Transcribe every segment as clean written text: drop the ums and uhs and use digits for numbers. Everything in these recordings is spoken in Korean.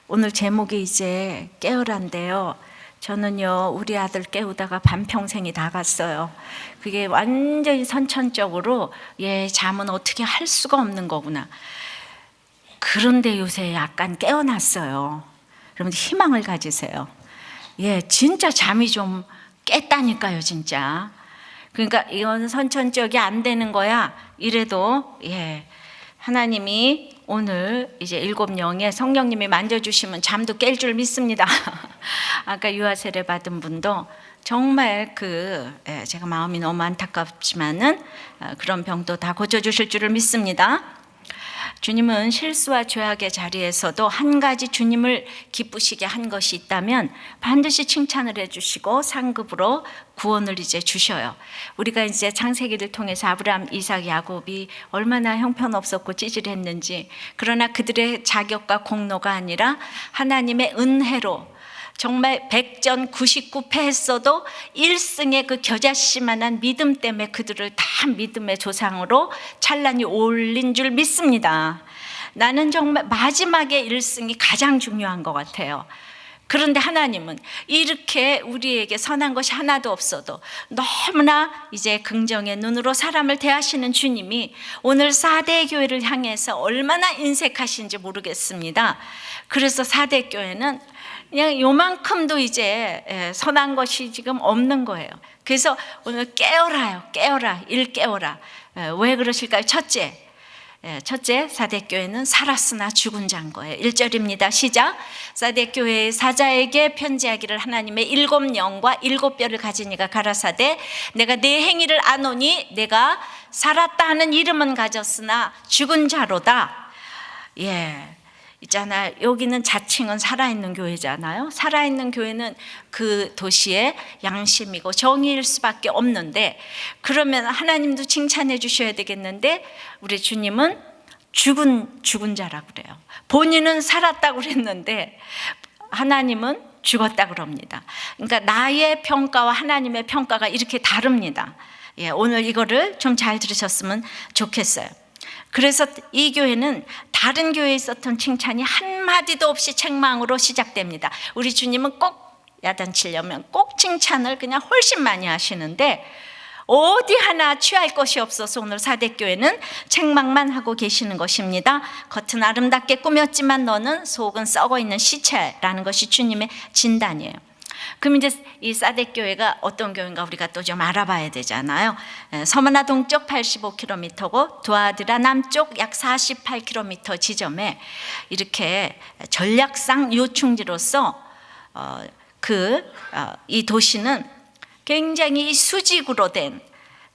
오늘 제목이 이제 깨어란데요. 저는요, 우리 아들 깨우다가 반평생이 다 갔어요. 그게 완전히 선천적으로 잠은 어떻게 할 수가 없는 거구나. 그런데 요새 약간 깨어났어요. 여러분들 희망을 가지세요. 진짜 잠이 좀 깼다니까요, 진짜. 그러니까 이건 선천적이 안 되는 거야. 이래도 하나님이 오늘 이제 7영에 성령님이 만져주시면 잠도 깰 줄 믿습니다. 아까 유아 세례 받은 분도 정말 제가 마음이 너무 안타깝지만은 그런 병도 다 고쳐주실 줄을 믿습니다. 주님은 실수와 죄악의 자리에서도 한 가지 주님을 기쁘시게 한 것이 있다면 반드시 칭찬을 해주시고 상급으로 구원을 이제 주셔요. 우리가 이제 창세기를 통해서 아브라함, 이삭, 야곱이 얼마나 형편없었고 찌질했는지, 그러나 그들의 자격과 공로가 아니라 하나님의 은혜로 정말 100전 99패 했어도 1승의 그 겨자씨만한 믿음 때문에 그들을 다 믿음의 조상으로 찬란히 올린 줄 믿습니다. 나는 정말 마지막에 1승이 가장 중요한 것 같아요. 그런데 하나님은 이렇게 우리에게 선한 것이 하나도 없어도 너무나 이제 긍정의 눈으로 사람을 대하시는 주님이 오늘 4대 교회를 향해서 얼마나 인색하신지 모르겠습니다. 그래서 4대 교회는 그냥 요만큼도 이제 선한 것이 지금 없는 거예요. 그래서 오늘 깨어라요. 깨어라. 일깨어라. 왜 그러실까요? 첫째, 4대 교회는 살았으나 죽은 자인 거예요. 1절입니다. 시작. 4대 교회의 사자에게 편지하기를 하나님의 7영과 7뼈를 가진 이가 가라사대 내가 네 행위를 아노니 내가 살았다 하는 이름은 가졌으나 죽은 자로다. 있잖아요. 여기는 자칭은 살아있는 교회잖아요. 살아있는 교회는 그 도시의 양심이고 정의일 수밖에 없는데, 그러면 하나님도 칭찬해 주셔야 되겠는데 우리 주님은 죽은 자라고 그래요. 본인은 살았다고 그랬는데 하나님은 죽었다고 그럽니다. 그러니까 나의 평가와 하나님의 평가가 이렇게 다릅니다. 오늘 이거를 좀 잘 들으셨으면 좋겠어요. 그래서 이 교회는 다른 교회에 있었던 칭찬이 한마디도 없이 책망으로 시작됩니다. 우리 주님은 꼭 야단치려면 꼭 칭찬을 그냥 훨씬 많이 하시는데 어디 하나 취할 것이 없어서 오늘 4대 교회는 책망만 하고 계시는 것입니다. 겉은 아름답게 꾸몄지만 너는 속은 썩어있는 시체라는 것이 주님의 진단이에요. 그럼 이제 이 4대 교회가 어떤 교회인가 우리가 또 좀 알아봐야 되잖아요. 서머나 동쪽 85km고 도아드라 남쪽 약 48km 지점에 이렇게 전략상 요충지로서 이 도시는 굉장히 수직으로 된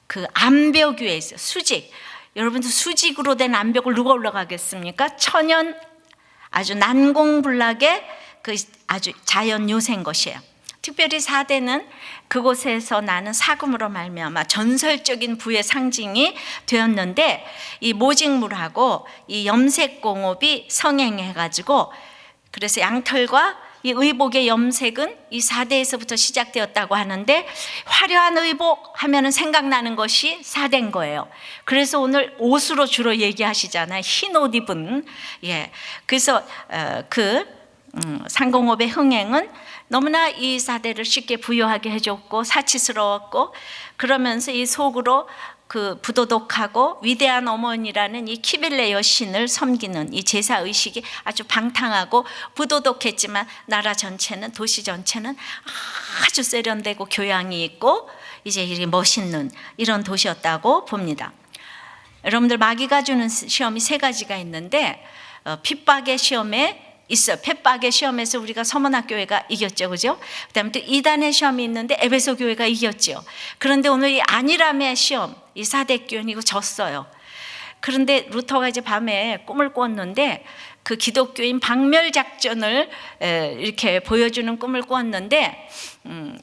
그 암벽 위에 있어요. 수직. 여러분들 수직으로 된 암벽을 누가 올라가겠습니까? 천연 아주 난공불락의 그 아주 자연 요새인 것이에요. 특별히 4대는 그곳에서 나는 사금으로 말미암아 전설적인 부의 상징이 되었는데, 이 모직물하고 이 염색공업이 성행해가지고, 그래서 양털과 이 의복의 염색은 이 4대에서부터 시작되었다고 하는데, 화려한 의복 하면은 생각나는 것이 4대인 거예요. 그래서 오늘 옷으로 주로 얘기하시잖아요. 흰 옷 입은. 그래서 상공업의 흥행은 너무나 이 4대를 쉽게 부유하게 해줬고 사치스러웠고, 그러면서 이 속으로 그 부도덕하고 위대한 어머니라는 이 키빌레 여신을 섬기는 이 제사의식이 아주 방탕하고 부도덕했지만 나라 전체는, 도시 전체는 아주 세련되고 교양이 있고 이제 이렇게 멋있는 이런 도시였다고 봅니다. 여러분들 마귀가 주는 시험이 3가지가 있는데 핍박의 시험에 있어요. 핍박의 시험에서 우리가 서문학교회가 이겼죠, 그죠? 그다음에 또 이단의 시험이 있는데 에베소 교회가 이겼죠. 그런데 오늘 이 안일함의 시험, 이 4대 교회는 이거 졌어요. 그런데 루터가 이제 밤에 꿈을 꿨는데 그 기독교인 박멸 작전을 이렇게 보여주는 꿈을 꿨는데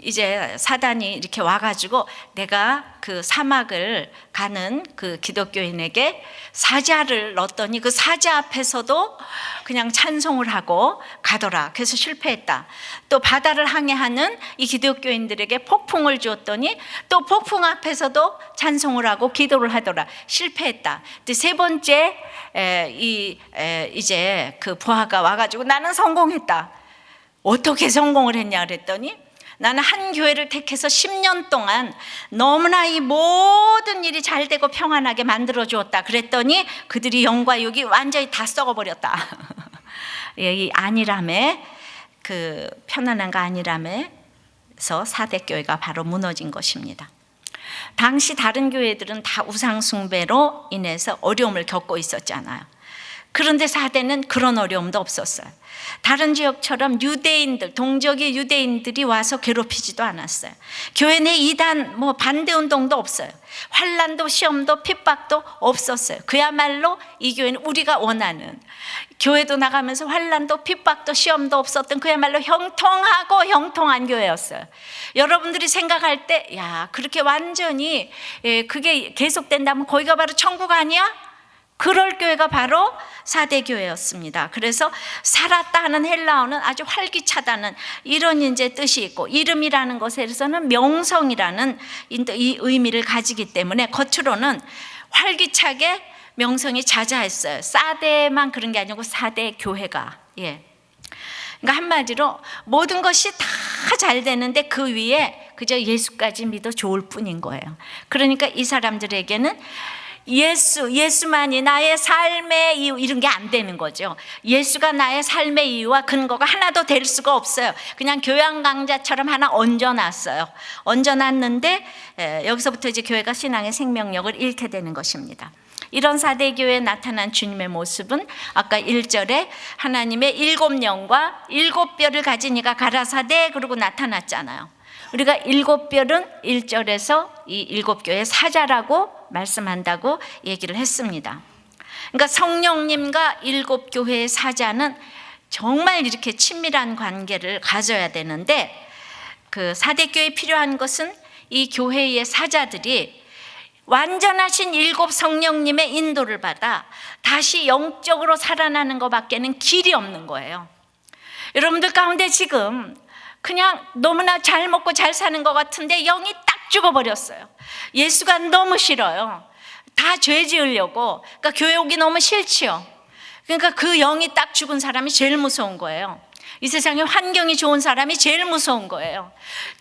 이제 사단이 이렇게 와가지고 내가 그 사막을 가는 그 기독교인에게 사자를 넣었더니 그 사자 앞에서도 그냥 찬송을 하고 가더라. 그래서 실패했다. 또 바다를 항해하는 이 기독교인들에게 폭풍을 주었더니 또 폭풍 앞에서도 찬송을 하고 기도를 하더라. 실패했다. 세 번째 이제 그 부하가 와가지고 나는 성공했다. 어떻게 성공을 했냐 그랬더니 나는 한 교회를 택해서 10년 동안 너무나 이 모든 일이 잘 되고 평안하게 만들어 주었다. 그랬더니 그들이 영과 육이 완전히 다 썩어버렸다. 이 안일함에 그 편안한가 안일함에서 사대교회가 바로 무너진 것입니다. 당시 다른 교회들은 다 우상 숭배로 인해서 어려움을 겪고 있었잖아요. 그런데 사대는 그런 어려움도 없었어요. 다른 지역처럼 유대인들, 동족의 유대인들이 와서 괴롭히지도 않았어요. 교회 내 이단, 반대 운동도 없어요. 환난도 시험도 핍박도 없었어요. 그야말로 이 교회는 우리가 원하는, 교회도 나가면서 환난도 핍박도 시험도 없었던 그야말로 형통하고 형통한 교회였어요. 여러분들이 생각할 때, 야, 그렇게 완전히 그게 계속된다면 거기가 바로 천국 아니야? 그럴 교회가 바로 사대교회였습니다. 그래서 살았다 하는 헬라어는 아주 활기차다는 이런 이제 뜻이 있고, 이름이라는 것에서는 명성이라는 이 의미를 가지기 때문에 겉으로는 활기차게 명성이 자자했어요. 사대만 그런 게 아니고 사대교회가. 그러니까 한마디로 모든 것이 다 잘 되는데 그 위에 그저 예수까지 믿어 좋을 뿐인 거예요. 그러니까 이 사람들에게는 예수만이 나의 삶의 이유, 이런 게 안 되는 거죠. 예수가 나의 삶의 이유와 근거가 하나도 될 수가 없어요. 그냥 교양 강좌처럼 하나 얹어놨어요. 얹어놨는데 여기서부터 이제 교회가 신앙의 생명력을 잃게 되는 것입니다. 이런 사대교회에 나타난 주님의 모습은 아까 1절에 하나님의 7영과 7뼈를 가진 이가 가라사대 그러고 나타났잖아요. 우리가 7뼈는 1절에서 이 7교의 사자라고 말씀한다고 얘기를 했습니다. 그러니까 성령님과 7교회의 사자는 정말 이렇게 친밀한 관계를 가져야 되는데, 그 사대교회에 필요한 것은 이 교회의 사자들이 완전하신 7 성령님의 인도를 받아 다시 영적으로 살아나는 것밖에는 길이 없는 거예요. 여러분들 가운데 지금 그냥 너무나 잘 먹고 잘 사는 것 같은데 영이 딱 죽어버렸어요. 예수가 너무 싫어요. 다 죄 지으려고. 그러니까 교회 오기 너무 싫지요. 그러니까 그 영이 딱 죽은 사람이 제일 무서운 거예요. 이 세상에 환경이 좋은 사람이 제일 무서운 거예요.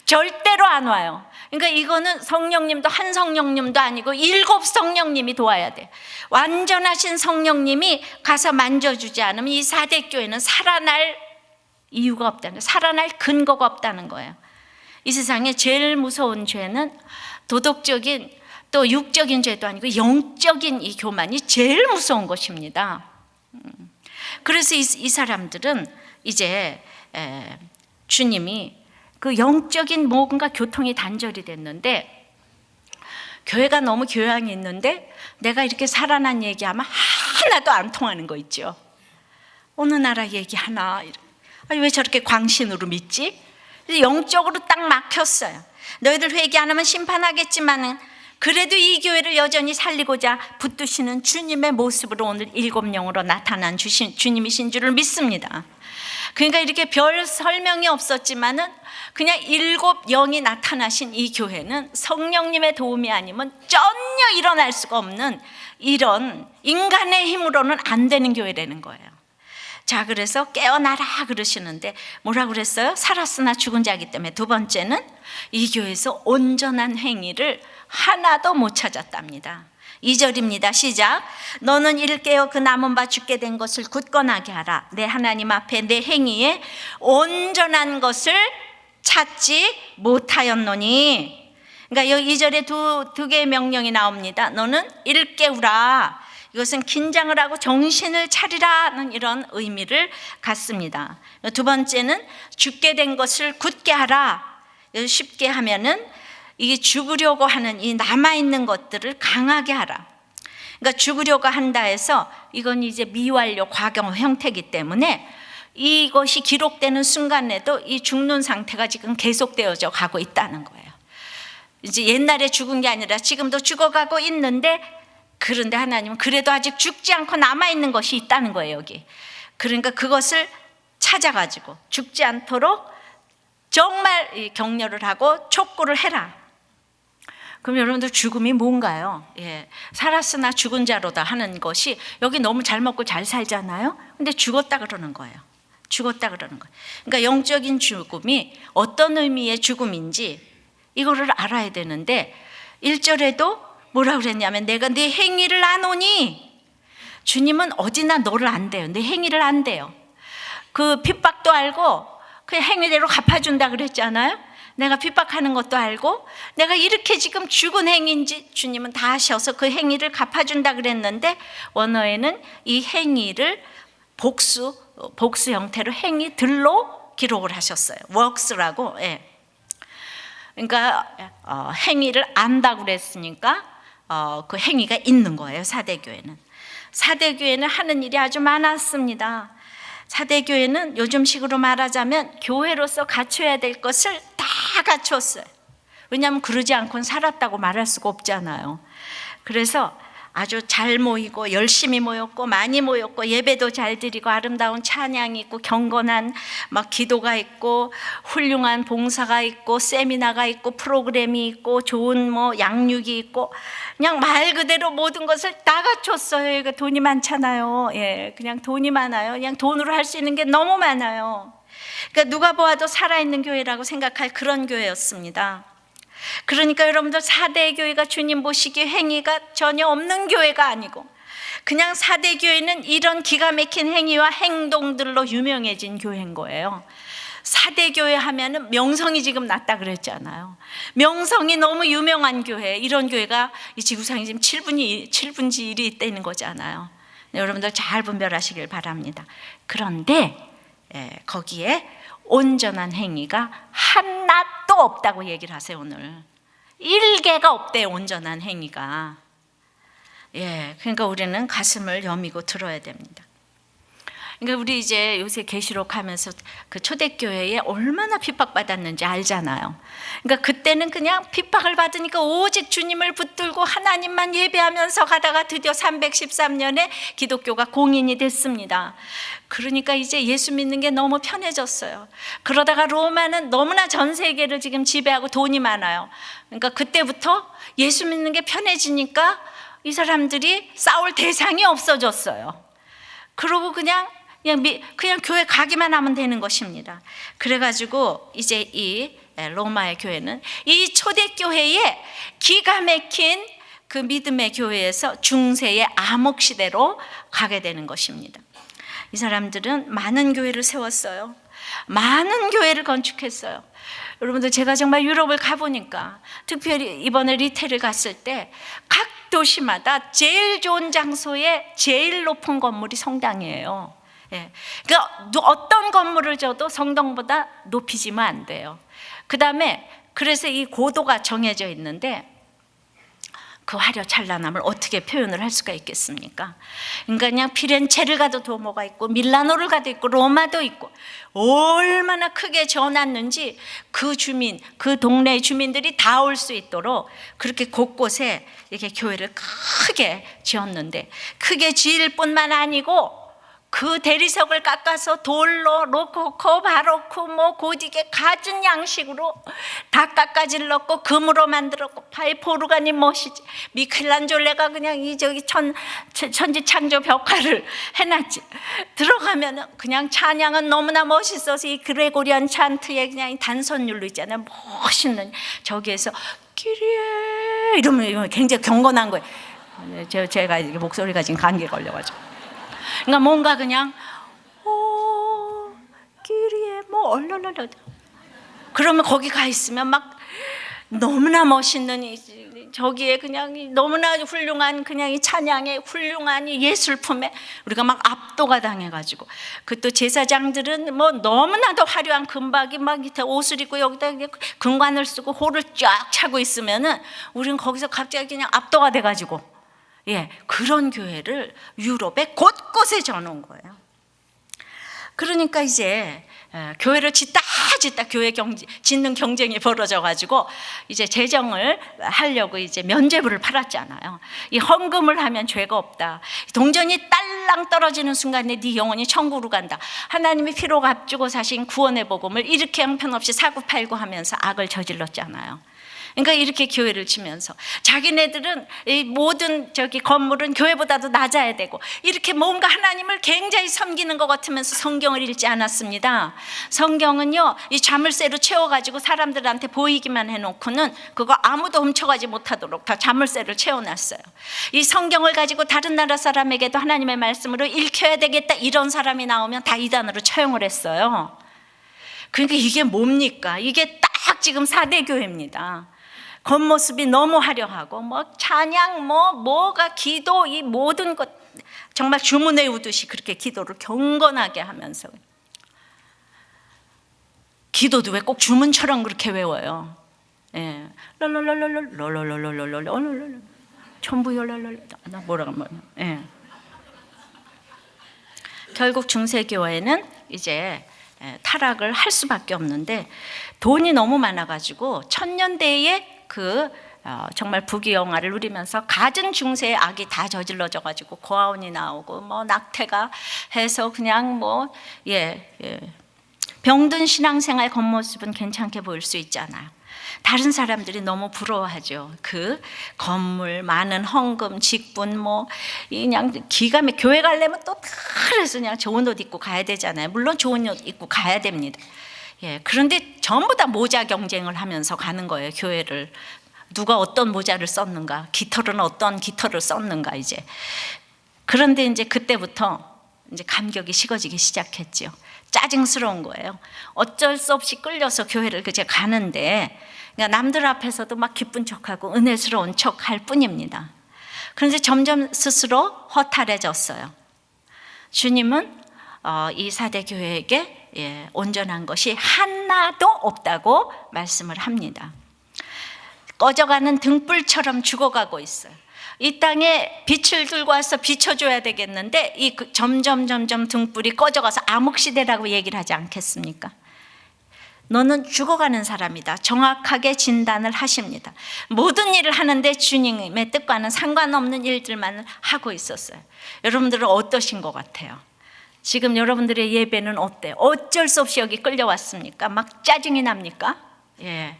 절대로 안 와요. 그러니까 이거는 성령님도 한 성령님도 아니고 7 성령님이 도와야 돼. 완전하신 성령님이 가서 만져주지 않으면 이 사대교회는 살아날 이유가 없다는 거예요. 살아날 근거가 없다는 거예요. 이 세상에 제일 무서운 죄는 도덕적인 또 육적인 죄도 아니고 영적인 이 교만이 제일 무서운 것입니다. 그래서 이 사람들은 이제 주님이 그 영적인 뭔가 교통이 단절이 됐는데, 교회가 너무 교양이 있는데 내가 이렇게 살아난 얘기하면 하나도 안 통하는 거 있죠. 어느 나라 얘기 하나, 아니 왜 저렇게 광신으로 믿지? 영적으로 딱 막혔어요. 너희들 회개 안 하면 심판하겠지만은 그래도 이 교회를 여전히 살리고자 붙드시는 주님의 모습으로 오늘 7영으로 나타난 주님이신 줄을 믿습니다. 그러니까 이렇게 별 설명이 없었지만은 그냥 7영이 나타나신 이 교회는 성령님의 도움이 아니면 전혀 일어날 수가 없는 이런 인간의 힘으로는 안 되는 교회라는 거예요. 자, 그래서 깨어나라 그러시는데 뭐라 그랬어요? 살았으나 죽은 자이기 때문에. 두 번째는 이 교회에서 온전한 행위를 하나도 못 찾았답니다. 2절입니다. 시작. 너는 이를 깨어 그 남은 바 죽게 된 것을 굳건하게 하라. 내 하나님 앞에 내 행위에 온전한 것을 찾지 못하였노니. 그러니까 여기 2절에 두 개의 명령이 나옵니다. 너는 이를 깨우라. 이것은 긴장을 하고 정신을 차리라는 이런 의미를 갖습니다. 두 번째는 죽게 된 것을 굳게 하라. 쉽게 하면은 이게 죽으려고 하는 이 남아있는 것들을 강하게 하라. 그러니까 죽으려고 한다 해서 이건 이제 미완료 과거 형태이기 때문에 이것이 기록되는 순간에도 이 죽는 상태가 지금 계속되어져 가고 있다는 거예요. 이제 옛날에 죽은 게 아니라 지금도 죽어가고 있는데, 그런데 하나님은 그래도 아직 죽지 않고 남아있는 것이 있다는 거예요, 여기. 그러니까 그것을 찾아가지고 죽지 않도록 정말 격려를 하고 촉구를 해라. 그럼 여러분들 죽음이 뭔가요? 살았으나 죽은 자로다 하는 것이, 여기 너무 잘 먹고 잘 살잖아요. 근데 죽었다 그러는 거예요. 죽었다 그러는 거예요. 그러니까 영적인 죽음이 어떤 의미의 죽음인지 이거를 알아야 되는데, 1절에도 뭐라 그랬냐면 내가 네 행위를 아노니, 주님은 어디나 너를 안대요. 내 행위를 안대요. 그 핍박도 알고 그 행위대로 갚아준다 그랬잖아요. 내가 핍박하는 것도 알고 내가 이렇게 지금 죽은 행위인지 주님은 다 아셔서 그 행위를 갚아준다 그랬는데, 원어에는 이 행위를 복수 형태로 행위들로 기록을 하셨어요. works라고. 그러니까 행위를 안다고 그랬으니까 그 행위가 있는 거예요. 사대교회는 하는 일이 아주 많았습니다. 사대교회는 요즘식으로 말하자면 교회로서 갖춰야 될 것을 다 갖췄어요. 왜냐하면 그러지 않고는 살았다고 말할 수가 없잖아요. 그래서 아주 잘 모이고 열심히 모였고 많이 모였고 예배도 잘 드리고 아름다운 찬양이 있고 경건한 막 기도가 있고 훌륭한 봉사가 있고 세미나가 있고 프로그램이 있고 좋은 양육이 있고, 그냥 말 그대로 모든 것을 다 갖췄어요. 이거 돈이 많잖아요. 그냥 돈이 많아요. 그냥 돈으로 할 수 있는 게 너무 많아요. 그러니까 누가 보아도 살아있는 교회라고 생각할 그런 교회였습니다. 그러니까 여러분들, 사대교회가 주님 보시기에 행위가 전혀 없는 교회가 아니고, 그냥 사대교회는 이런 기가 막힌 행위와 행동들로 유명해진 교회인 거예요. 사대교회 하면은 명성이 지금 났다 그랬잖아요. 명성이 너무 유명한 교회, 이런 교회가 이 지구상에 지금 7분지 1이 있다는 거잖아요. 여러분들 잘 분별하시길 바랍니다. 그런데 거기에 온전한 행위가 하나도 없다고 얘기를 하세요. 오늘 1개가 없대요, 온전한 행위가. 그러니까 우리는 가슴을 여미고 들어야 됩니다. 그러니까 우리 이제 요새 계시록 하면서 그 초대교회에 얼마나 핍박받았는지 알잖아요. 그러니까 그때는 그냥 핍박을 받으니까 오직 주님을 붙들고 하나님만 예배하면서 가다가 드디어 313년에 기독교가 공인이 됐습니다. 그러니까 이제 예수 믿는 게 너무 편해졌어요. 그러다가 로마는 너무나 전 세계를 지금 지배하고 돈이 많아요. 그러니까 그때부터 예수 믿는 게 편해지니까 이 사람들이 싸울 대상이 없어졌어요. 그러고 그냥 교회 가기만 하면 되는 것입니다. 그래가지고 이제 이 로마의 교회는 이 초대교회에 기가 막힌 그 믿음의 교회에서 중세의 암흑시대로 가게 되는 것입니다. 이 사람들은 많은 교회를 세웠어요. 많은 교회를 건축했어요. 여러분들, 제가 정말 유럽을 가보니까, 특별히 이번에 리테를 갔을 때 각 도시마다 제일 좋은 장소에 제일 높은 건물이 성당이에요. 그러니까 어떤 건물을 져도 성당보다 높이 지면 안 돼요. 그 다음에 그래서 이 고도가 정해져 있는데, 그 화려찬란함을 어떻게 표현을 할 수가 있겠습니까? 그러니까 그냥 피렌체를 가도 도모가 있고 밀라노를 가도 있고 로마도 있고, 얼마나 크게 지어놨는지 그 동네의 주민들이 다 올 수 있도록 그렇게 곳곳에 이렇게 교회를 크게 지었는데, 크게 지을 뿐만 아니고 그 대리석을 깎아서 돌로 로코코 바로크 고딕에 갖은 양식으로 다 깎아질렀고 금으로 만들었고, 파이포르가니 멋이지, 미켈란졸레가 그냥 이 천지창조 벽화를 해놨지. 들어가면은 그냥 찬양은 너무나 멋있어서 이 그레고리안 찬트에 그냥 단선율로 있잖아요. 멋있는 저기에서 끼리에 이러면 굉장히 경건한 거예요. 제가 목소리가 지금 감기에 걸려가지고. 그러니까 뭔가 그냥 끼리에 얼렁렁. 그러면 거기 가 있으면 막 너무나 멋있는 저기에 그냥 너무나 훌륭한 그냥 이 찬양의 훌륭한 이 예술품에 우리가 막 압도가 당해가지고, 그 또 제사장들은 너무나도 화려한 금박이 막 밑에 옷을 입고 여기다 금관을 쓰고 홀을 쫙 차고 있으면은 우리는 거기서 갑자기 그냥 압도가 돼가지고, 그런 교회를 유럽에 곳곳에 져놓은 거예요. 그러니까 이제 교회를 짓다 교회 짓는 경쟁이 벌어져 가지고 이제 재정을 하려고 이제 면죄부를 팔았잖아요. 이 헌금을 하면 죄가 없다. 동전이 딸랑 떨어지는 순간에 네 영혼이 천국으로 간다. 하나님이 피로 값주고 사신 구원의 복음을 이렇게 형편없이 사고팔고 하면서 악을 저질렀잖아요. 그러니까 이렇게 교회를 치면서 자기네들은 이 모든 건물은 교회보다도 낮아야 되고 이렇게 뭔가 하나님을 굉장히 섬기는 것 같으면서 성경을 읽지 않았습니다. 성경은요, 이 자물쇠로 채워가지고 사람들한테 보이기만 해놓고는 그거 아무도 훔쳐가지 못하도록 다 자물쇠를 채워놨어요. 이 성경을 가지고 다른 나라 사람에게도 하나님의 말씀으로 읽혀야 되겠다 이런 사람이 나오면 다 이단으로 처형을 했어요. 그러니까 이게 뭡니까? 이게 딱 지금 4대 교회입니다. 겉모습이 너무 화려하고 찬양 뭐가 기도 이 모든 것 정말 주문 외우듯이 그렇게 기도를 경건하게 하면서 기도도 왜 꼭 주문처럼 그렇게 외워요? 예, 롤롤롤롤롤롤롤롤롤롤롤 천부열롤롤 뭐라고 하면 예. 결국 중세교회는 이제 타락을 할 수밖에 없는데 돈이 너무 많아가지고 천년대에 정말 부귀영화를 누리면서 갖은 중세의 악이 다 저질러져 가지고 고아원이 나오고 낙태가 해서 그냥 병든 신앙생활 겉모습은 괜찮게 보일 수 있잖아요. 다른 사람들이 너무 부러워하죠. 그 건물, 많은 헌금, 직분 그냥 기가 막히게 교회 가려면 또 그래서 그냥 좋은 옷 입고 가야 되잖아요. 물론 좋은 옷 입고 가야 됩니다. 예, 그런데 전부 다 모자 경쟁을 하면서 가는 거예요. 교회를 누가 어떤 모자를 썼는가, 깃털은 어떤 깃털을 썼는가 이제. 그런데 이제 그때부터 이제 감격이 식어지기 시작했죠. 짜증스러운 거예요. 어쩔 수 없이 끌려서 교회를 그제 가는데 그러니까 남들 앞에서도 막 기쁜 척하고 은혜스러운 척할 뿐입니다. 그런데 점점 스스로 허탈해졌어요. 주님은 이 4대 교회에게 온전한 것이 하나도 없다고 말씀을 합니다. 꺼져가는 등불처럼 죽어가고 있어요. 이 땅에 빛을 들고 와서 비춰줘야 되겠는데 점점 등불이 꺼져가서 암흑시대라고 얘기를 하지 않겠습니까? 너는 죽어가는 사람이다. 정확하게 진단을 하십니다. 모든 일을 하는데 주님의 뜻과는 상관없는 일들만 하고 있었어요. 여러분들은 어떠신 것 같아요? 지금 여러분들의 예배는 어때요? 어쩔 수 없이 여기 끌려왔습니까? 막 짜증이 납니까? 예.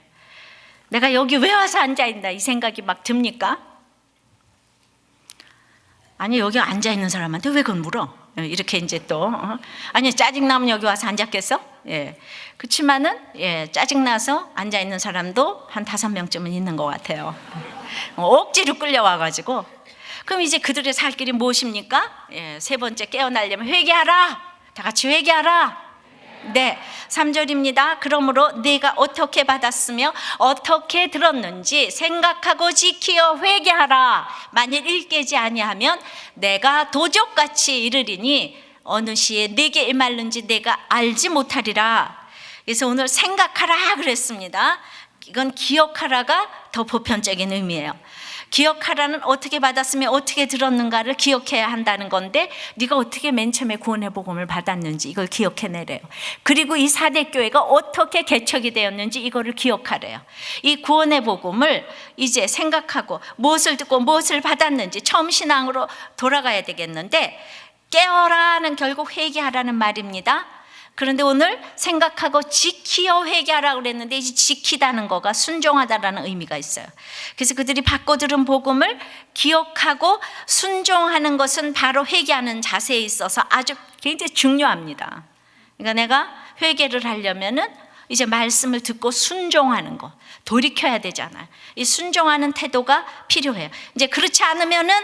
내가 여기 왜 와서 앉아있나 이 생각이 막 듭니까? 아니 여기 앉아있는 사람한테 왜 그걸 물어? 이렇게 이제 또 아니 짜증나면 여기 와서 앉았겠어? 예. 그렇지만은 짜증나서 앉아있는 사람도 한 5명쯤은 있는 것 같아요. 억지로 끌려와가지고 그럼 이제 그들의 살 길이 무엇입니까? 3번째 깨어나려면 회개하라. 다 같이 회개하라. 네, 3절입니다. 그러므로 네가 어떻게 받았으며 어떻게 들었는지 생각하고 지키어 회개하라. 만일 일깨지 아니하면 내가 도적같이 이르리니 어느 시에 네게 일말는지 내가 알지 못하리라. 그래서 오늘 생각하라 그랬습니다. 이건 기억하라가 더 보편적인 의미예요. 기억하라는 어떻게 받았으며 어떻게 들었는가를 기억해야 한다는 건데 네가 어떻게 맨 처음에 구원의 복음을 받았는지 이걸 기억해내래요. 그리고 이 4대 교회가 어떻게 개척이 되었는지 이거를 기억하래요. 이 구원의 복음을 이제 생각하고 무엇을 듣고 무엇을 받았는지 처음 신앙으로 돌아가야 되겠는데 깨어라는 결국 회개하라는 말입니다. 그런데 오늘 생각하고 지키어 회개하라고 그랬는데 이제 지키다는 거가 순종하다라는 의미가 있어요. 그래서 그들이 받고 들은 복음을 기억하고 순종하는 것은 바로 회개하는 자세에 있어서 아주 굉장히 중요합니다. 그러니까 내가 회개를 하려면은 이제 말씀을 듣고 순종하는 거, 돌이켜야 되잖아요. 이 순종하는 태도가 필요해요. 이제 그렇지 않으면은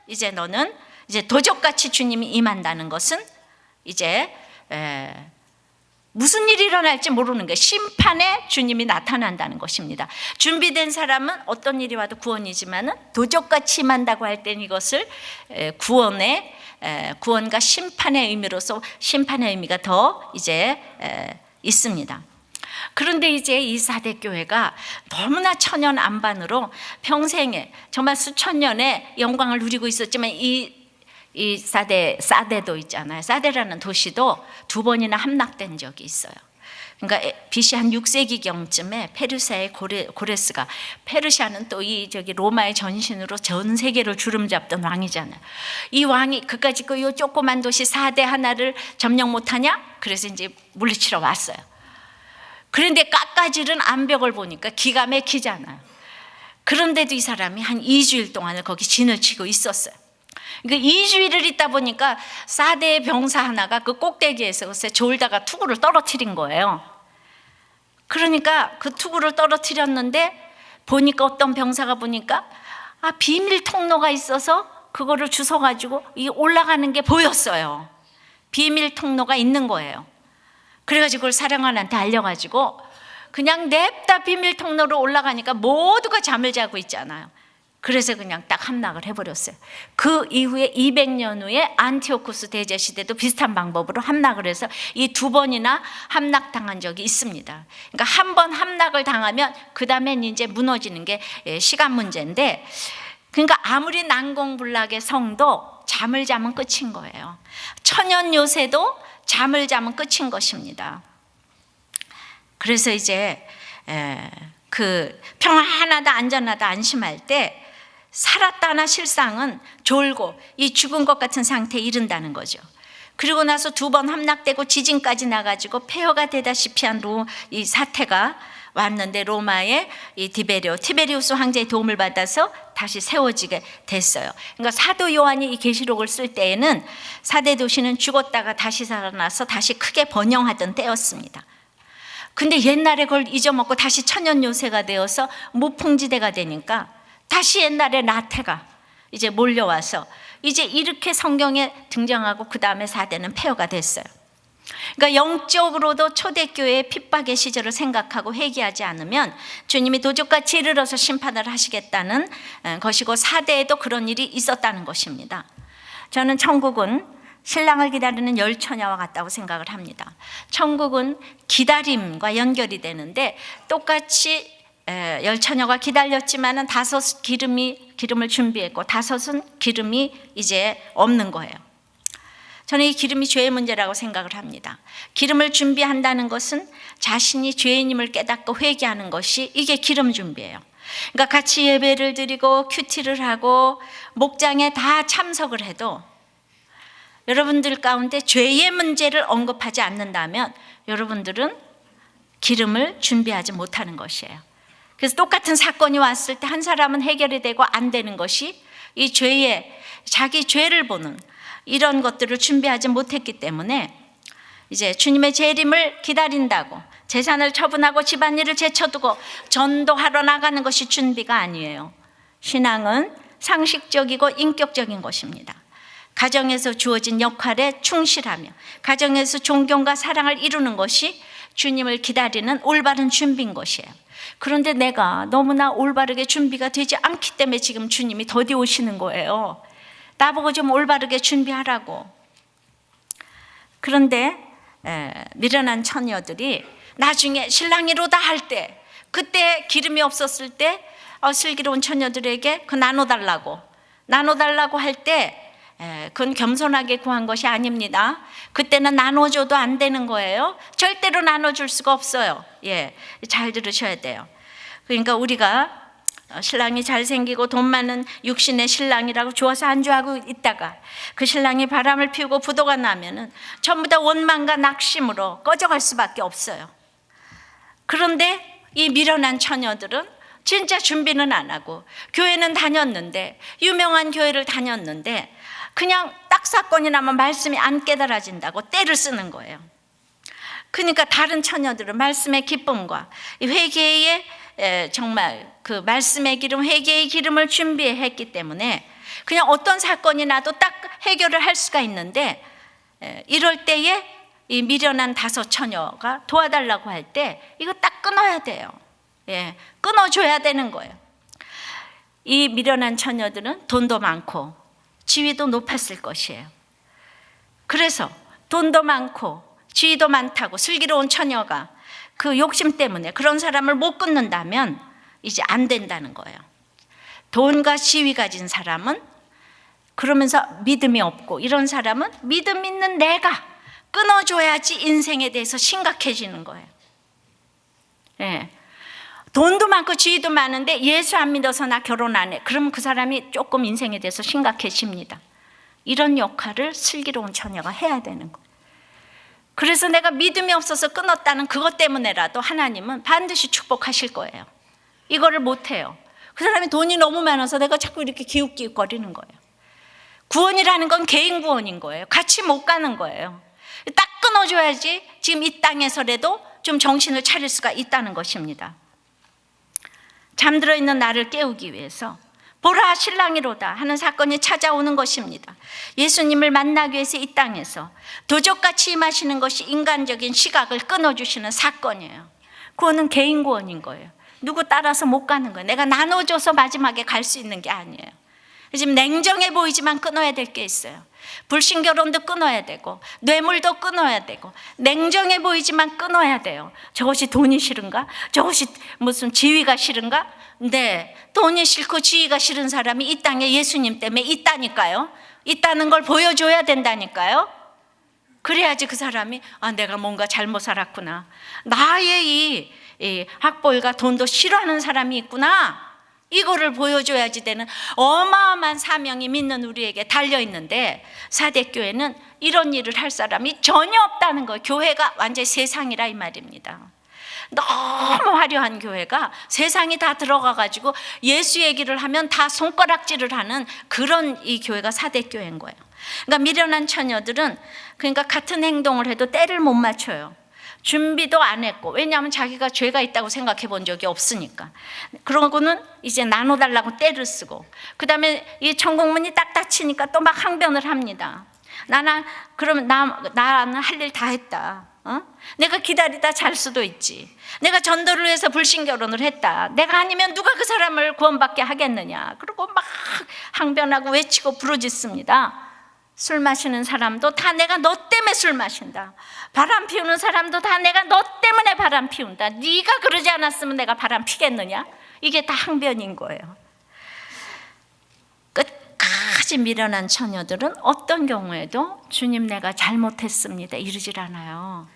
이제 너는 이제 도적같이 주님이 임한다는 것은 이제 무슨 일이 일어날지 모르는 거예요. 심판에 주님이 나타난다는 것입니다. 준비된 사람은 어떤 일이 와도 구원이지만은 도적같이 임한다고 할 때는 이것을 구원과 심판의 의미로서 심판의 의미가 더 이제 있습니다. 그런데 이제 이 4대 교회가 너무나 천연안반으로 평생에 정말 수천 년의 영광을 누리고 있었지만 이 이 사데도 있잖아요. 사데라는 도시도 2번이나 함락된 적이 있어요. 그러니까 BC 한 6세기경쯤에 페르시아의 고레스가, 페르시아는 또 로마의 전신으로 전 세계를 주름잡던 왕이잖아요. 이 왕이 그까짓 이 조그만 도시 사대 하나를 점령 못하냐? 그래서 이제 물리치러 왔어요. 그런데 깎아지른 암벽을 보니까 기가 막히잖아요. 그런데도 이 사람이 한 2주일 동안을 거기 진을 치고 있었어요. 그러니까 2주일을 있다 보니까 사대의 병사 하나가 그 꼭대기에서 글쎄 졸다가 투구를 떨어뜨린 거예요. 그러니까 그 투구를 떨어뜨렸는데 보니까 어떤 병사가 보니까 비밀 통로가 있어서 그거를 주워가지고 이 올라가는 게 보였어요. 비밀 통로가 있는 거예요. 그래가지고 그걸 사령관한테 알려가지고 그냥 냅다 비밀 통로로 올라가니까 모두가 잠을 자고 있잖아요. 그래서 그냥 딱 함락을 해버렸어요. 그 이후에 200년 후에 안티오쿠스 대제 시대도 비슷한 방법으로 함락을 해서 이 2번이나 함락당한 적이 있습니다. 그러니까 한 번 함락을 당하면 그 다음엔 이제 무너지는 게 시간 문제인데, 그러니까 아무리 난공불락의 성도 잠을 자면 끝인 거예요. 천연 요새도 잠을 자면 끝인 것입니다. 그래서 이제 그 평안하다 안전하다 안심할 때 살았다나 실상은 졸고 이 죽은 것 같은 상태에 이른다는 거죠. 그리고 나서 2번 함락되고 지진까지 나가지고 폐허가 되다시피 한 이 사태가 왔는데 로마의 이 티베리우스 황제의 도움을 받아서 다시 세워지게 됐어요. 그러니까 사도 요한이 이 계시록을 쓸 때에는 사대 도시는 죽었다가 다시 살아나서 다시 크게 번영하던 때였습니다. 근데 옛날에 그걸 잊어먹고 다시 천연 요새가 되어서 무풍지대가 되니까 다시 옛날에 나태가 이제 몰려와서 이제 이렇게 성경에 등장하고 그 다음에 사대는 폐허가 됐어요. 그러니까 영적으로도 초대교회의 핍박의 시절을 생각하고 회개하지 않으면 주님이 도적같이 이르러서 심판을 하시겠다는 것이고, 사대에도 그런 일이 있었다는 것입니다. 저는 천국은 신랑을 기다리는 열처녀와 같다고 생각을 합니다. 천국은 기다림과 연결이 되는데 똑같이 열처녀가 기다렸지만은 5 기름을 준비했고 5은 기름이 이제 없는 거예요. 저는 이 기름이 죄의 문제라고 생각을 합니다. 기름을 준비한다는 것은 자신이 죄인임을 깨닫고 회개하는 것이, 이게 기름 준비예요. 그러니까 같이 예배를 드리고 큐티를 하고 목장에 다 참석을 해도 여러분들 가운데 죄의 문제를 언급하지 않는다면 여러분들은 기름을 준비하지 못하는 것이에요. 그래서 똑같은 사건이 왔을 때 한 사람은 해결이 되고 안 되는 것이 이 자기 죄를 보는 이런 것들을 준비하지 못했기 때문에 이제 주님의 재림을 기다린다고 재산을 처분하고 집안일을 제쳐두고 전도하러 나가는 것이 준비가 아니에요. 신앙은 상식적이고 인격적인 것입니다. 가정에서 주어진 역할에 충실하며 가정에서 존경과 사랑을 이루는 것이 주님을 기다리는 올바른 준비인 것이에요. 그런데 내가 너무나 올바르게 준비가 되지 않기 때문에 지금 주님이 더디 오시는 거예요. 나보고 좀 올바르게 준비하라고. 그런데 미련한 처녀들이 나중에 신랑이로다 할 때, 그때 기름이 없었을 때 슬기로운 처녀들에게 그 나눠달라고 할 때 그건 겸손하게 구한 것이 아닙니다. 그때는 나눠줘도 안 되는 거예요. 절대로 나눠줄 수가 없어요. 잘 들으셔야 돼요. 그러니까 우리가 신랑이 잘생기고 돈 많은 육신의 신랑이라고 좋아서 안주하고 있다가 그 신랑이 바람을 피우고 부도가 나면은 전부 다 원망과 낙심으로 꺼져갈 수밖에 없어요. 그런데 이 미련한 처녀들은 진짜 준비는 안 하고 교회는 다녔는데, 유명한 교회를 다녔는데 그냥 딱 사건이 나면 말씀이 안 깨달아진다고 떼를 쓰는 거예요. 그러니까 다른 처녀들은 말씀의 기쁨과 회개의 정말 그 말씀의 기름, 회개의 기름을 준비했기 때문에 그냥 어떤 사건이 나도 딱 해결을 할 수가 있는데, 이럴 때에 이 미련한 5 처녀가 도와달라고 할 때 이거 딱 끊어야 돼요. 끊어줘야 되는 거예요. 이 미련한 처녀들은 돈도 많고 지위도 높았을 것이에요. 그래서 돈도 많고 지위도 많다고 슬기로운 처녀가 그 욕심 때문에 그런 사람을 못 끊는다면 이제 안 된다는 거예요. 돈과 지위 가진 사람은 그러면서 믿음이 없고 이런 사람은 믿음 있는 내가 끊어줘야지 인생에 대해서 심각해지는 거예요. 예. 돈도 많고 지위도 많은데 예수 안 믿어서 나 결혼 안 해. 그러면 그 사람이 조금 인생에 대해서 심각해집니다. 이런 역할을 슬기로운 처녀가 해야 되는 거예요. 그래서 내가 믿음이 없어서 끊었다는 그것 때문에라도 하나님은 반드시 축복하실 거예요. 이거를 못해요. 그 사람이 돈이 너무 많아서 내가 자꾸 이렇게 기웃기웃거리는 거예요. 구원이라는 건 개인 구원인 거예요. 같이 못 가는 거예요. 딱 끊어줘야지 지금 이 땅에서라도 좀 정신을 차릴 수가 있다는 것입니다. 잠들어 있는 나를 깨우기 위해서 보라 신랑이로다 하는 사건이 찾아오는 것입니다. 예수님을 만나기 위해서 이 땅에서 도적같이 임하시는 것이 인간적인 시각을 끊어주시는 사건이에요. 구원은 개인 구원인 거예요. 누구 따라서 못 가는 거예요. 내가 나눠줘서 마지막에 갈 수 있는 게 아니에요. 지금 냉정해 보이지만 끊어야 될 게 있어요. 불신결혼도 끊어야 되고 뇌물도 끊어야 되고 냉정해 보이지만 끊어야 돼요. 저것이 돈이 싫은가? 저것이 무슨 지위가 싫은가? 네, 돈이 싫고 지위가 싫은 사람이 이 땅에 예수님 때문에 있다니까요. 있다는 걸 보여줘야 된다니까요. 그래야지 그 사람이 내가 뭔가 잘못 살았구나. 나의 이 학벌과 돈도 싫어하는 사람이 있구나. 이거를 보여줘야지 되는 어마어마한 사명이 믿는 우리에게 달려있는데 사대교회는 이런 일을 할 사람이 전혀 없다는 거예요. 교회가 완전히 세상이라 이 말입니다. 너무 화려한 교회가 세상이 다 들어가가지고 예수 얘기를 하면 다 손가락질을 하는 그런 이 교회가 사대교회인 거예요. 그러니까 미련한 처녀들은 그러니까 같은 행동을 해도 때를 못 맞춰요. 준비도 안 했고, 왜냐하면 자기가 죄가 있다고 생각해 본 적이 없으니까. 그러고는 이제 나눠달라고 떼를 쓰고, 그 다음에 이 천국문이 딱 닫히니까 또 막 항변을 합니다. 그러면 나는 할 일 다 했다. 내가 기다리다 잘 수도 있지. 내가 전도를 위해서 불신결혼을 했다. 내가 아니면 누가 그 사람을 구원받게 하겠느냐. 그리고 막 항변하고 외치고 부르짖습니다. 술 마시는 사람도 다 내가 너 때문에 술 마신다. 바람 피우는 사람도 다 내가 너 때문에 바람 피운다. 네가 그러지 않았으면 내가 바람 피겠느냐. 이게 다 항변인 거예요. 끝까지 미련한 처녀들은 어떤 경우에도 주님 내가 잘못했습니다 이러질 않아요.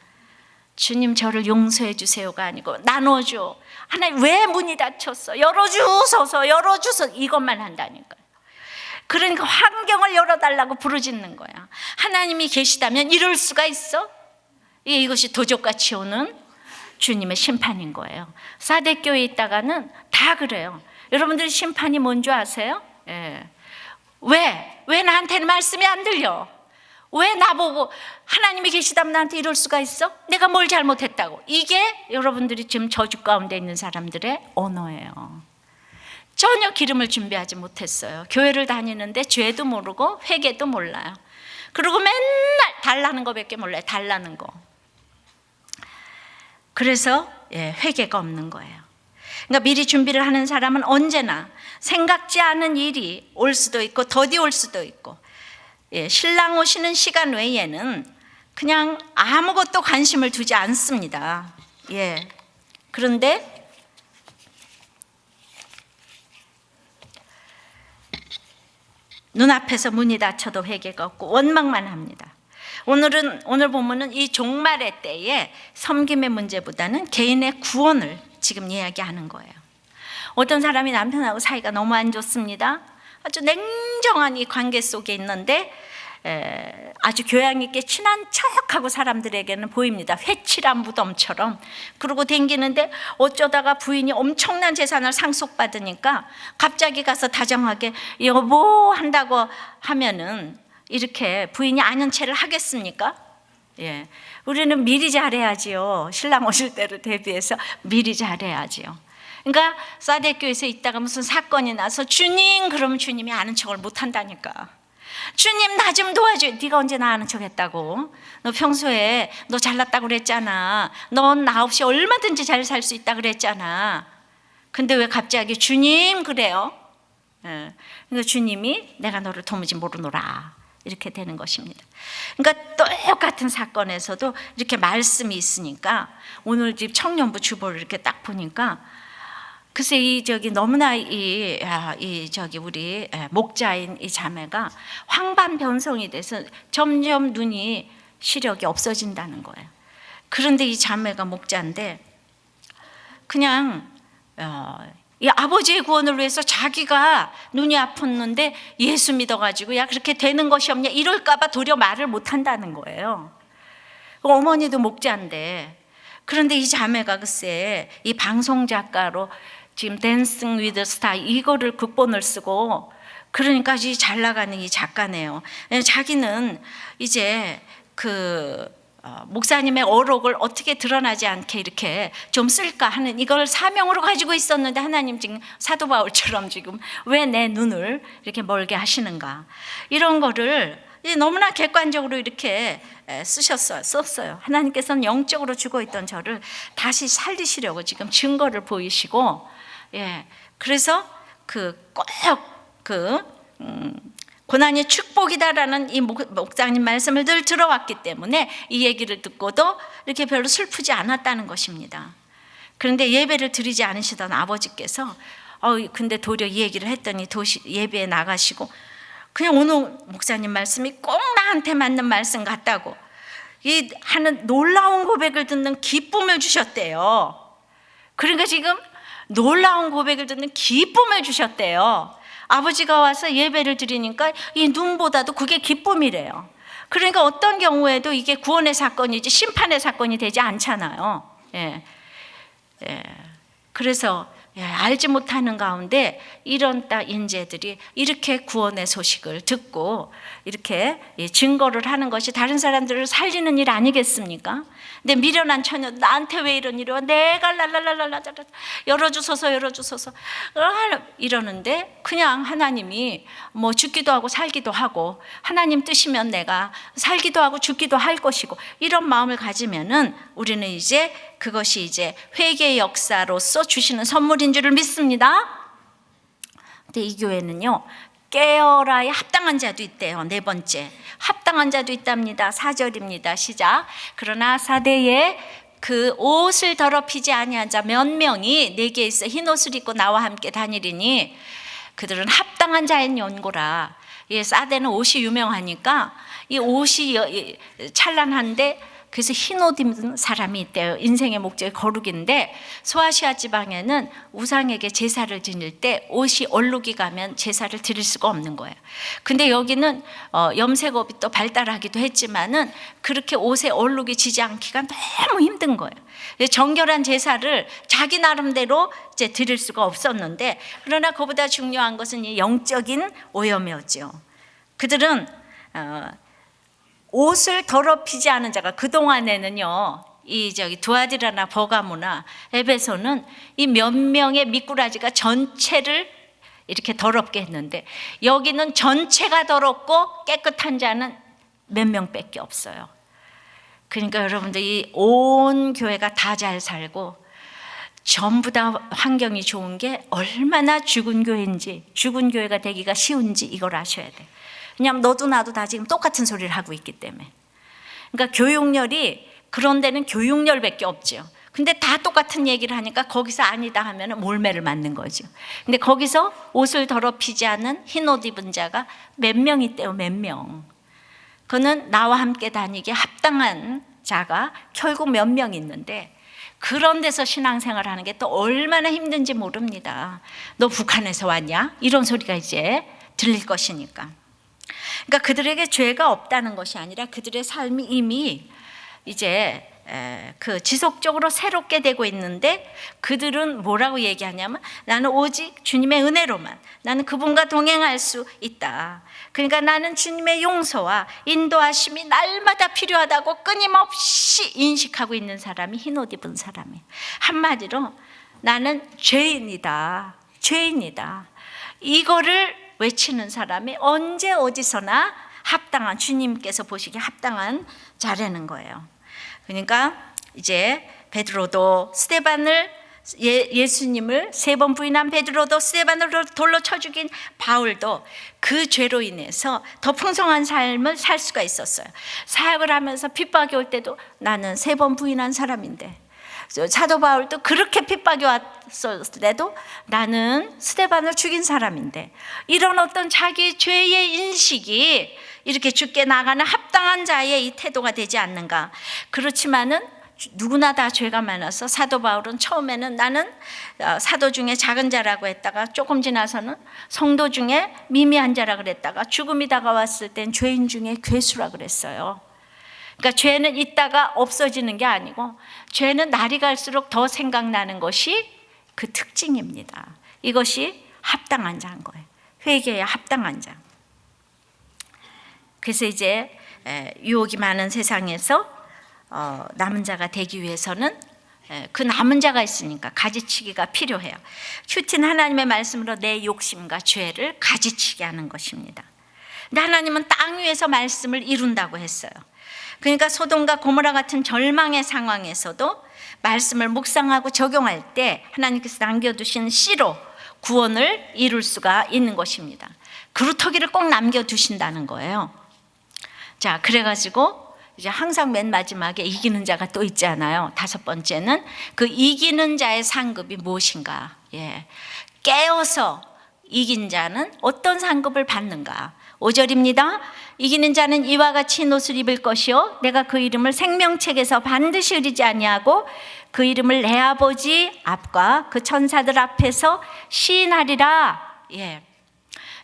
주님 저를 용서해 주세요가 아니고 나눠줘. 하나님 왜 문이 닫혔어? 열어주소서 이것만 한다니까요. 그러니까 환경을 열어달라고 부르짖는 거야. 하나님이 계시다면 이럴 수가 있어? 이것이 도적같이 오는 주님의 심판인 거예요. 사대교회에 있다가는 다 그래요. 여러분들이 심판이 뭔지 아세요? 예. 왜 나한테는 말씀이 안 들려? 왜 나보고 하나님이 계시다면 나한테 이럴 수가 있어? 내가 뭘 잘못했다고? 이게 여러분들이 지금 저주 가운데 있는 사람들의 언어예요. 전혀 기름을 준비하지 못했어요. 교회를 다니는데 죄도 모르고 회개도 몰라요. 그리고 맨날 달라는 거밖에 몰라요. 달라는 거. 그래서 회개가 없는 거예요. 그러니까 미리 준비를 하는 사람은 언제나 생각지 않은 일이 올 수도 있고 더디 올 수도 있고 신랑 오시는 시간 외에는 그냥 아무것도 관심을 두지 않습니다. 그런데 눈앞에서 문이 닫혀도 회개가 없고 원망만 합니다. 오늘 본문은 이 종말의 때에 섬김의 문제보다는 개인의 구원을 지금 이야기하는 거예요. 어떤 사람이 남편하고 사이가 너무 안 좋습니다. 아주 냉정한 이 관계 속에 있는데 아주 교양 있게 친한 척하고 사람들에게는 보입니다. 회칠한 무덤처럼. 그러고 댕기는데 어쩌다가 부인이 엄청난 재산을 상속받으니까 갑자기 가서 다정하게 여보 한다고 하면은 이렇게 부인이 아는 체를 하겠습니까? 우리는 미리 잘해야지요. 신랑 오실 때를 대비해서 미리 잘해야지요. 그러니까 사대교에서 있다가 무슨 사건이 나서 주님 그러면 주님이 아는 척을 못 한다니까. 주님 나 좀 도와줘. 네가 언제 나 아는 척 했다고? 너 평소에 너 잘났다고 그랬잖아. 넌 나 없이 얼마든지 잘 살 수 있다 그랬잖아. 근데 왜 갑자기 주님 그래요? 그러니까 주님이 내가 너를 도무지 모르노라 이렇게 되는 것입니다. 그러니까 똑같은 사건에서도 이렇게 말씀이 있으니까 오늘 집 청년부 주보를 이렇게 딱 보니까 글쎄 이 저기 너무나 우리 목자인 이 자매가 황반 변성이 돼서 점점 눈이 시력이 없어진다는 거예요. 그런데 이 자매가 목자인데 그냥 이 아버지의 구원을 위해서 자기가 눈이 아팠는데 예수 믿어가지고 야 그렇게 되는 것이 없냐 이럴까봐 도리어 말을 못한다는 거예요. 어머니도 목자인데 그런데 이 자매가 글쎄 이 방송 작가로 지금 댄싱 위드 스타 이거를 극본을 쓰고 그러니까 잘 나가는 이 작가네요. 자기는 이제 목사님의 어록을 어떻게 드러나지 않게 이렇게 좀 쓸까 하는 이걸 사명으로 가지고 있었는데 하나님 지금 사도 바울처럼 지금 왜 내 눈을 이렇게 멀게 하시는가 이런 거를 너무나 객관적으로 이렇게 썼어요. 하나님께서는 영적으로 죽어 있던 저를 다시 살리시려고 지금 증거를 보이시고 그래서 꼭 고난이 축복이다라는 이 목사님 말씀을 늘 들어왔기 때문에 이 얘기를 듣고도 이렇게 별로 슬프지 않았다는 것입니다. 그런데 예배를 드리지 않으시던 아버지께서 근데 도리어 이 얘기를 했더니 예배에 나가시고 그냥 오늘 목사님 말씀이 꼭 나한테 맞는 말씀 같다고 이 하는 놀라운 고백을 듣는 기쁨을 주셨대요. 그러니까 지금 놀라운 고백을 듣는 기쁨을 주셨대요. 아버지가 와서 예배를 드리니까 이 눈보다도 그게 기쁨이래요. 그러니까 어떤 경우에도 이게 구원의 사건이지 심판의 사건이 되지 않잖아요. 그래서 알지 못하는 가운데 이런 인재들이 이렇게 구원의 소식을 듣고 이렇게 증거를 하는 것이 다른 사람들을 살리는 일 아니겠습니까? 근데 미련한 처녀 나한테 왜 이런 일이 와? 내가 랄랄랄랄라 열어주소서 이러는데 그냥 하나님이 뭐 죽기도 하고 살기도 하고 하나님 뜻이면 내가 살기도 하고 죽기도 할 것이고 이런 마음을 가지면은 우리는 이제 그것이 이제 회개의 역사로서 주시는 선물인 줄을 믿습니다. 근데 이 교회는요 깨어라에 합당한 자도 있대요. 네 번째 합당한 자도 있답니다. 4절입니다. 시작. 그러나 사대에 그 옷을 더럽히지 아니한 자 몇 명이 내게 있어 흰 옷을 입고 나와 함께 다니리니 그들은 합당한 자인 연고라. 사대는 옷이 유명하니까 이 옷이 찬란한데 그래서 흰 옷 입는 사람이 있대요. 인생의 목적이 거룩인데 소아시아 지방에는 우상에게 제사를 드릴 때 옷이 얼룩이 가면 제사를 드릴 수가 없는 거예요. 근데 여기는 염색업이 또 발달하기도 했지만은 그렇게 옷에 얼룩이 지지 않기가 너무 힘든 거예요. 정결한 제사를 자기 나름대로 이제 드릴 수가 없었는데 그러나 그보다 중요한 것은 이 영적인 오염이었죠. 그들은 옷을 더럽히지 않은 자가 그동안에는요 이 두아디라나 버가모나 에베소는 이 몇 명의 미꾸라지가 전체를 이렇게 더럽게 했는데 여기는 전체가 더럽고 깨끗한 자는 몇 명밖에 없어요. 그러니까 여러분들 이 온 교회가 다 잘 살고 전부 다 환경이 좋은 게 얼마나 죽은 교회인지 죽은 교회가 되기가 쉬운지 이걸 아셔야 돼요. 왜냐하면 너도 나도 다 지금 똑같은 소리를 하고 있기 때문에. 그러니까 교육열이 그런 데는 교육열밖에 없죠. 근데 다 똑같은 얘기를 하니까 거기서 아니다 하면 몰매를 맞는 거죠. 근데 거기서 옷을 더럽히지 않은 흰 옷 입은 자가 몇 명 있대요. 몇 명. 그는 나와 함께 다니기에 합당한 자가 결국 몇 명 있는데 그런 데서 신앙생활 하는 게 또 얼마나 힘든지 모릅니다. 너 북한에서 왔냐? 이런 소리가 이제 들릴 것이니까. 그러니까 그들에게 죄가 없다는 것이 아니라 그들의 삶이 이미 이제 지속적으로 새롭게 되고 있는데 그들은 뭐라고 얘기하냐면 나는 오직 주님의 은혜로만 나는 그분과 동행할 수 있다. 그러니까 나는 주님의 용서와 인도하심이 날마다 필요하다고 끊임없이 인식하고 있는 사람이 흰 옷 입은 사람이에요. 한마디로 나는 죄인이다. 이거를 외치는 사람이 언제 어디서나 합당한 주님께서 보시기에 합당한 자라는 거예요. 그러니까 이제 베드로도 스데반을 예수님을 3번 부인한 베드로도 스데반을 돌로 쳐 죽인 바울도 그 죄로 인해서 더 풍성한 삶을 살 수가 있었어요. 사역을 하면서 핍박이 올 때도 나는 3번 부인한 사람인데 사도 바울도 그렇게 핍박이 왔을 때도 나는 스데반을 죽인 사람인데, 이런 어떤 자기 죄의 인식이 이렇게 죽게 나가는 합당한 자의 이 태도가 되지 않는가. 그렇지만은 누구나 다 죄가 많아서 사도 바울은 처음에는 나는 사도 중에 작은 자라고 했다가 조금 지나서는 성도 중에 미미한 자라 그랬다가 죽음이 다가왔을 땐 죄인 중에 괴수라 그랬어요. 그러니까 죄는 있다가 없어지는 게 아니고 죄는 날이 갈수록 더 생각나는 것이 그 특징입니다. 이것이 합당한 자인 거예요. 회개에 합당한 자. 그래서 이제 유혹이 많은 세상에서 남은 자가 되기 위해서는 그 남은 자가 있으니까 가지치기가 필요해요. 큐티는 하나님의 말씀으로 내 욕심과 죄를 가지치게 하는 것입니다. 근데 하나님은 땅 위에서 말씀을 이룬다고 했어요. 그러니까 소돔과 고모라 같은 절망의 상황에서도 말씀을 묵상하고 적용할 때 하나님께서 남겨두신 씨로 구원을 이룰 수가 있는 것입니다. 그루터기를 꼭 남겨두신다는 거예요. 자, 그래가지고 이제 항상 맨 마지막에 이기는 자가 또 있잖아요. 5번째는 그 이기는 자의 상급이 무엇인가. 깨어서 이긴 자는 어떤 상급을 받는가. 5절입니다. 이기는 자는 이와 같이 흰 옷을 입을 것이요 내가 그 이름을 생명책에서 반드시 흐리지 아니하고 그 이름을 내 아버지 앞과 그 천사들 앞에서 시인하리라.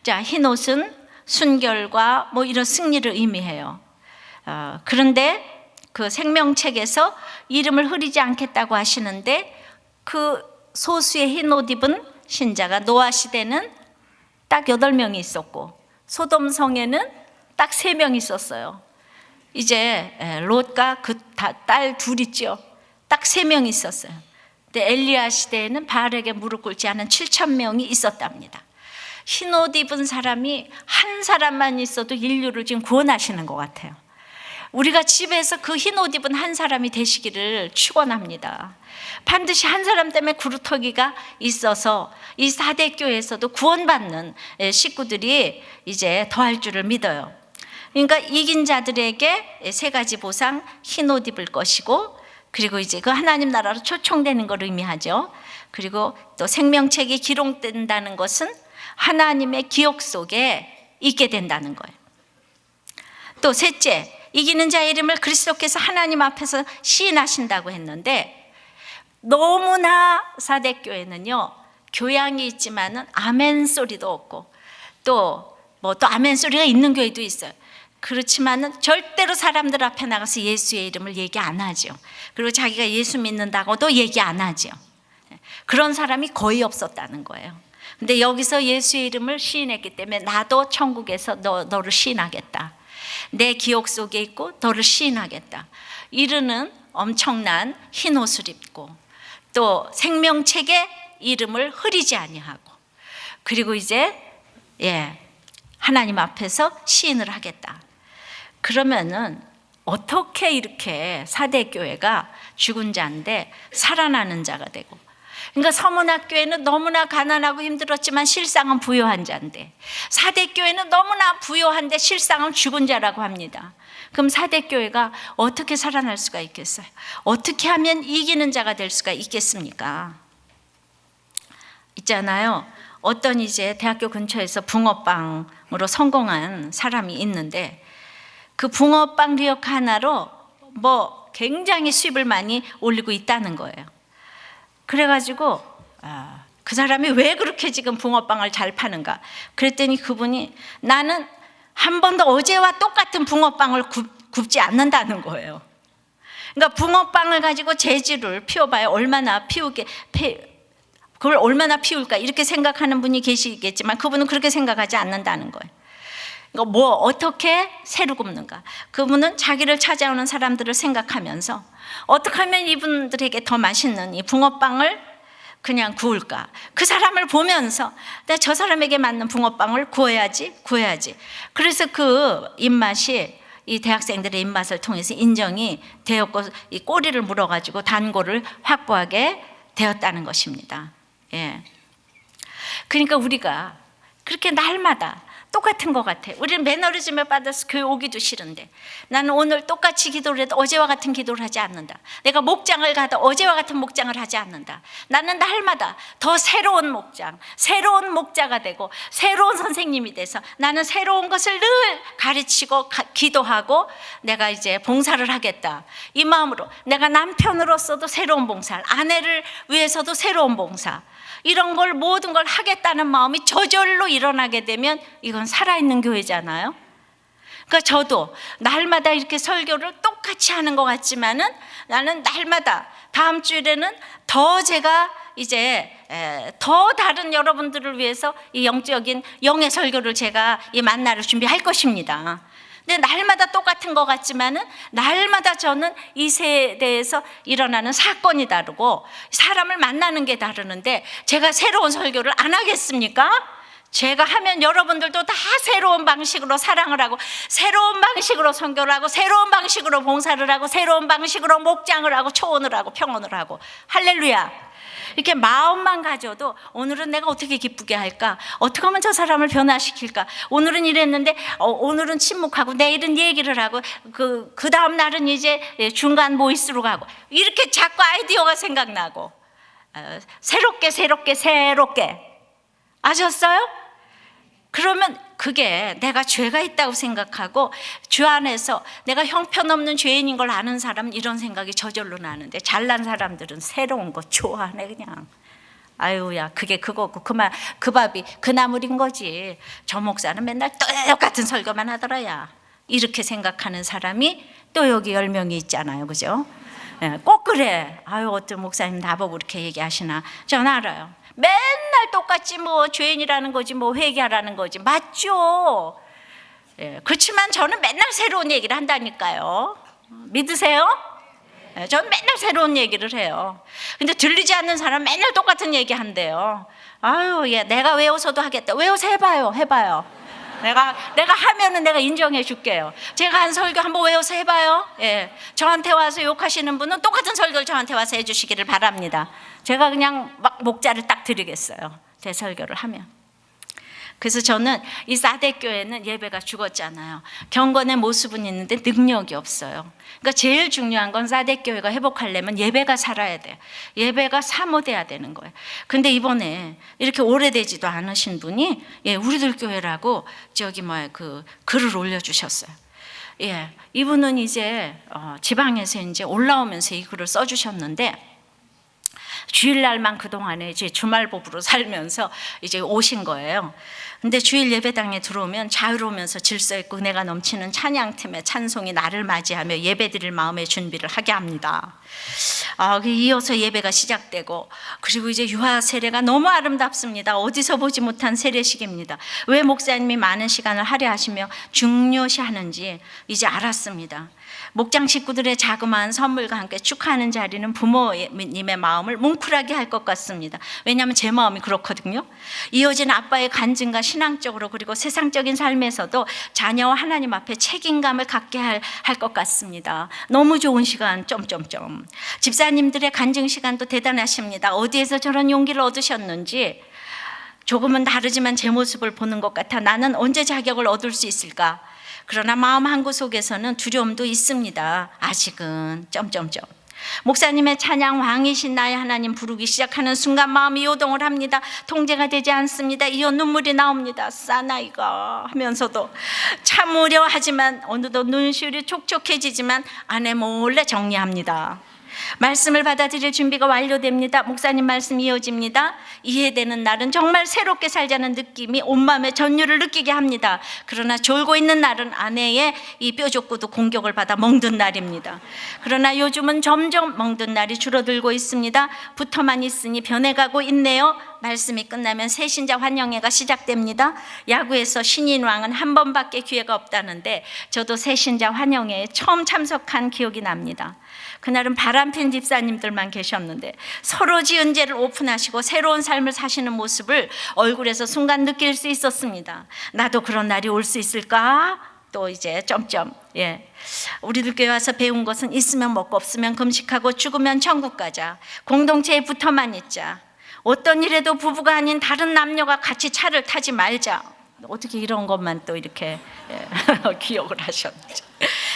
자, 흰 옷은 순결과 뭐 이런 승리를 의미해요. 그런데 그 생명책에서 이름을 흐리지 않겠다고 하시는데, 그 소수의 흰 옷 입은 신자가 노아 시대는 딱 8명이 있었고 소돔 성에는 딱 3명이 있었어요. 이제 롯과 그 딸 둘 있죠. 딱 3명이 있었어요. 근데 엘리야 시대에는 바알에게 무릎 꿇지 않은 7,000명이 있었답니다. 흰 옷 입은 사람이 한 사람만 있어도 인류를 지금 구원하시는 것 같아요. 우리가 집에서 그 흰 옷 입은 한 사람이 되시기를 축원합니다. 반드시 한 사람 때문에 구루터기가 있어서 이 4대 교회에서도 구원받는 식구들이 이제 더할 줄을 믿어요. 그러니까 이긴 자들에게 3가지 보상, 흰 옷 입을 것이고, 그리고 이제 그 하나님 나라로 초청되는 걸 의미하죠. 그리고 또 생명책이 기록된다는 것은 하나님의 기억 속에 있게 된다는 거예요. 또 셋째, 이기는 자의 이름을 그리스도께서 하나님 앞에서 시인하신다고 했는데, 너무나 4대 교회는요 교양이 있지만은 아멘 소리도 없고 또 아멘 소리가 있는 교회도 있어요. 그렇지만은 절대로 사람들 앞에 나가서 예수의 이름을 얘기 안 하죠. 그리고 자기가 예수 믿는다고도 얘기 안 하죠. 그런 사람이 거의 없었다는 거예요. 근데 여기서 예수의 이름을 시인했기 때문에 나도 천국에서 너를 시인하겠다. 내 기억 속에 있고 너를 시인하겠다. 이르는 엄청난 흰 옷을 입고 또 생명책에 이름을 흐리지 아니하고, 그리고 이제 하나님 앞에서 시인을 하겠다. 그러면은 어떻게 이렇게 4대 교회가 죽은 자인데 살아나는 자가 되고, 그러니까 서문학교회는 너무나 가난하고 힘들었지만 실상은 부유한 자인데, 4대 교회는 너무나 부유한데 실상은 죽은 자라고 합니다. 그럼 4대 교회가 어떻게 살아날 수가 있겠어요? 어떻게 하면 이기는 자가 될 수가 있겠습니까? 있잖아요. 어떤 이제 대학교 근처에서 붕어빵으로 성공한 사람이 있는데, 그 붕어빵 리어카 하나로 굉장히 수입을 많이 올리고 있다는 거예요. 그래가지고 그 사람이 왜 그렇게 지금 붕어빵을 잘 파는가? 그랬더니 그분이 나는 한 번도 어제와 똑같은 붕어빵을 굽지 않는다는 거예요. 그러니까 붕어빵을 가지고 재질을 피워봐야 그걸 얼마나 피울까 이렇게 생각하는 분이 계시겠지만, 그분은 그렇게 생각하지 않는다는 거예요. 그러니까 어떻게 새로 굽는가? 그분은 자기를 찾아오는 사람들을 생각하면서 어떻게 하면 이분들에게 더 맛있는 이 붕어빵을 그냥 구울까? 그 사람을 보면서 내가 저 사람에게 맞는 붕어빵을 구워야지. 그래서 그 입맛이 이 대학생들의 입맛을 통해서 인정이 되었고, 이 꼬리를 물어가지고 단골을 확보하게 되었다는 것입니다. 그러니까 우리가 그렇게 날마다 똑같은 것 같아. 우리는 매너리즘에 빠져서 교회 오기도 싫은데 나는 오늘 똑같이 기도를 해도 어제와 같은 기도를 하지 않는다. 내가 목장을 가도 어제와 같은 목장을 하지 않는다. 나는 날마다 더 새로운 목장, 새로운 목자가 되고 새로운 선생님이 돼서 나는 새로운 것을 늘 가르치고 기도하고 내가 이제 봉사를 하겠다. 이 마음으로 내가 남편으로서도 새로운 봉사, 아내를 위해서도 새로운 봉사, 이런 걸 모든 걸 하겠다는 마음이 저절로 일어나게 되면 이건 살아있는 교회잖아요. 그러니까 저도 날마다 이렇게 설교를 똑같이 하는 것 같지만은 나는 날마다 다음 주일에는 더 제가 이제 더 다른 여러분들을 위해서 이 영적인 영의 설교를 제가 이 만나를 준비할 것입니다. 근데 날마다 똑같은 것 같지만은 날마다 저는 이 세대에서 일어나는 사건이 다르고 사람을 만나는 게 다르는데 제가 새로운 설교를 안 하겠습니까? 제가 하면 여러분들도 다 새로운 방식으로 사랑을 하고 새로운 방식으로 선교를 하고 새로운 방식으로 봉사를 하고 새로운 방식으로 목장을 하고 초원을 하고 평원을 하고 할렐루야. 이렇게 마음만 가져도 오늘은 내가 어떻게 기쁘게 할까? 어떻게 하면 저 사람을 변화시킬까? 오늘은 이랬는데 오늘은 침묵하고 내일은 얘기를 하고 그 다음 날은 이제 중간 보이스로 가고 이렇게 자꾸 아이디어가 생각나고 새롭게 아셨어요? 그러면 그게 내가 죄가 있다고 생각하고 주 안에서 내가 형편없는 죄인인 걸 아는 사람은 이런 생각이 저절로 나는데 잘난 사람들은 새로운 거 좋아하네 그냥. 아유야 그게 그거고 그 밥이 그 나물인 거지. 저 목사는 맨날 똑같은 설교만 하더라야. 이렇게 생각하는 사람이 또 여기 10명이 있잖아요. 그죠? 꼭 그래. 아유 어떤 목사님 나보고 그렇게 얘기하시나. 전 알아요. 맨날 똑같이 뭐 죄인이라는 거지 뭐 회개하라는 거지 맞죠? 그렇지만 저는 맨날 새로운 얘기를 한다니까요. 믿으세요? 저는 맨날 새로운 얘기를 해요. 근데 들리지 않는 사람 맨날 똑같은 얘기 한대요. 아유 내가 외워서도 하겠다. 외워서 해봐요. 내가 하면은 내가 인정해 줄게요. 제가 한 설교 한번 외워서 해봐요. 저한테 와서 욕하시는 분은 똑같은 설교를 저한테 와서 해주시기를 바랍니다. 제가 그냥 막 목자를 딱 드리겠어요. 제 설교를 하면. 그래서 저는 이 사대 교회는 예배가 죽었잖아요. 경건의 모습은 있는데 능력이 없어요. 그러니까 제일 중요한 건 사대 교회가 회복하려면 예배가 살아야 돼요. 예배가 사모돼야 되는 거예요. 근데 이번에 이렇게 오래되지도 않으신 분이 우리들 교회라고 그 글을 올려주셨어요. 이분은 이제 지방에서 이제 올라오면서 이 글을 써주셨는데 주일날만 그동안에 이제 주말복으로 살면서 이제 오신 거예요. 근데 주일 예배당에 들어오면 자유로우면서 질서 있고 은혜가 넘치는 찬양팀의 찬송이 나를 맞이하며 예배드릴 마음의 준비를 하게 합니다. 이어서 예배가 시작되고 그리고 이제 유아 세례가 너무 아름답습니다. 어디서 보지 못한 세례식입니다. 왜 목사님이 많은 시간을 할애하시며 중요시하는지 이제 알았습니다. 목장 식구들의 자그마한 선물과 함께 축하하는 자리는 부모님의 마음을 뭉클하게 할 것 같습니다. 왜냐하면 제 마음이 그렇거든요. 이어진 아빠의 간증과 신앙적으로 그리고 세상적인 삶에서도 자녀와 하나님 앞에 책임감을 갖게 할 것 같습니다. 너무 좋은 시간 집사님들의 간증 시간도 대단하십니다. 어디에서 저런 용기를 얻으셨는지 조금은 다르지만 제 모습을 보는 것 같아 나는 언제 자격을 얻을 수 있을까? 그러나 마음 한구석에서는 두려움도 있습니다. 아직은 목사님의 찬양 왕이신 나의 하나님 부르기 시작하는 순간 마음이 요동을 합니다. 통제가 되지 않습니다. 이어 눈물이 나옵니다. 사나이가 하면서도 참으려 하지만 어느덧 눈시울이 촉촉해지지만 안에 몰래 정리합니다. 말씀을 받아들일 준비가 완료됩니다. 목사님 말씀 이어집니다. 이해되는 날은 정말 새롭게 살자는 느낌이 온 마음의 전율을 느끼게 합니다. 그러나 졸고 있는 날은 아내의 이 뾰족구도 공격을 받아 멍든 날입니다. 그러나 요즘은 점점 멍든 날이 줄어들고 있습니다. 붙어만 있으니 변해가고 있네요. 말씀이 끝나면 새신자 환영회가 시작됩니다. 야구에서 신인왕은 한 번밖에 기회가 없다는데 저도 새신자 환영회에 처음 참석한 기억이 납니다. 그날은 바람핀 집사님들만 계셨는데 서로 지은 죄를 오픈하시고 새로운 삶을 사시는 모습을 얼굴에서 순간 느낄 수 있었습니다. 나도 그런 날이 올 수 있을까? 또 이제 우리들 교회 와서 배운 것은 있으면 먹고 없으면 금식하고 죽으면 천국 가자. 공동체에 붙어만 있자. 어떤 일에도 부부가 아닌 다른 남녀가 같이 차를 타지 말자. 어떻게 이런 것만 또 이렇게 기억을 하셨는지.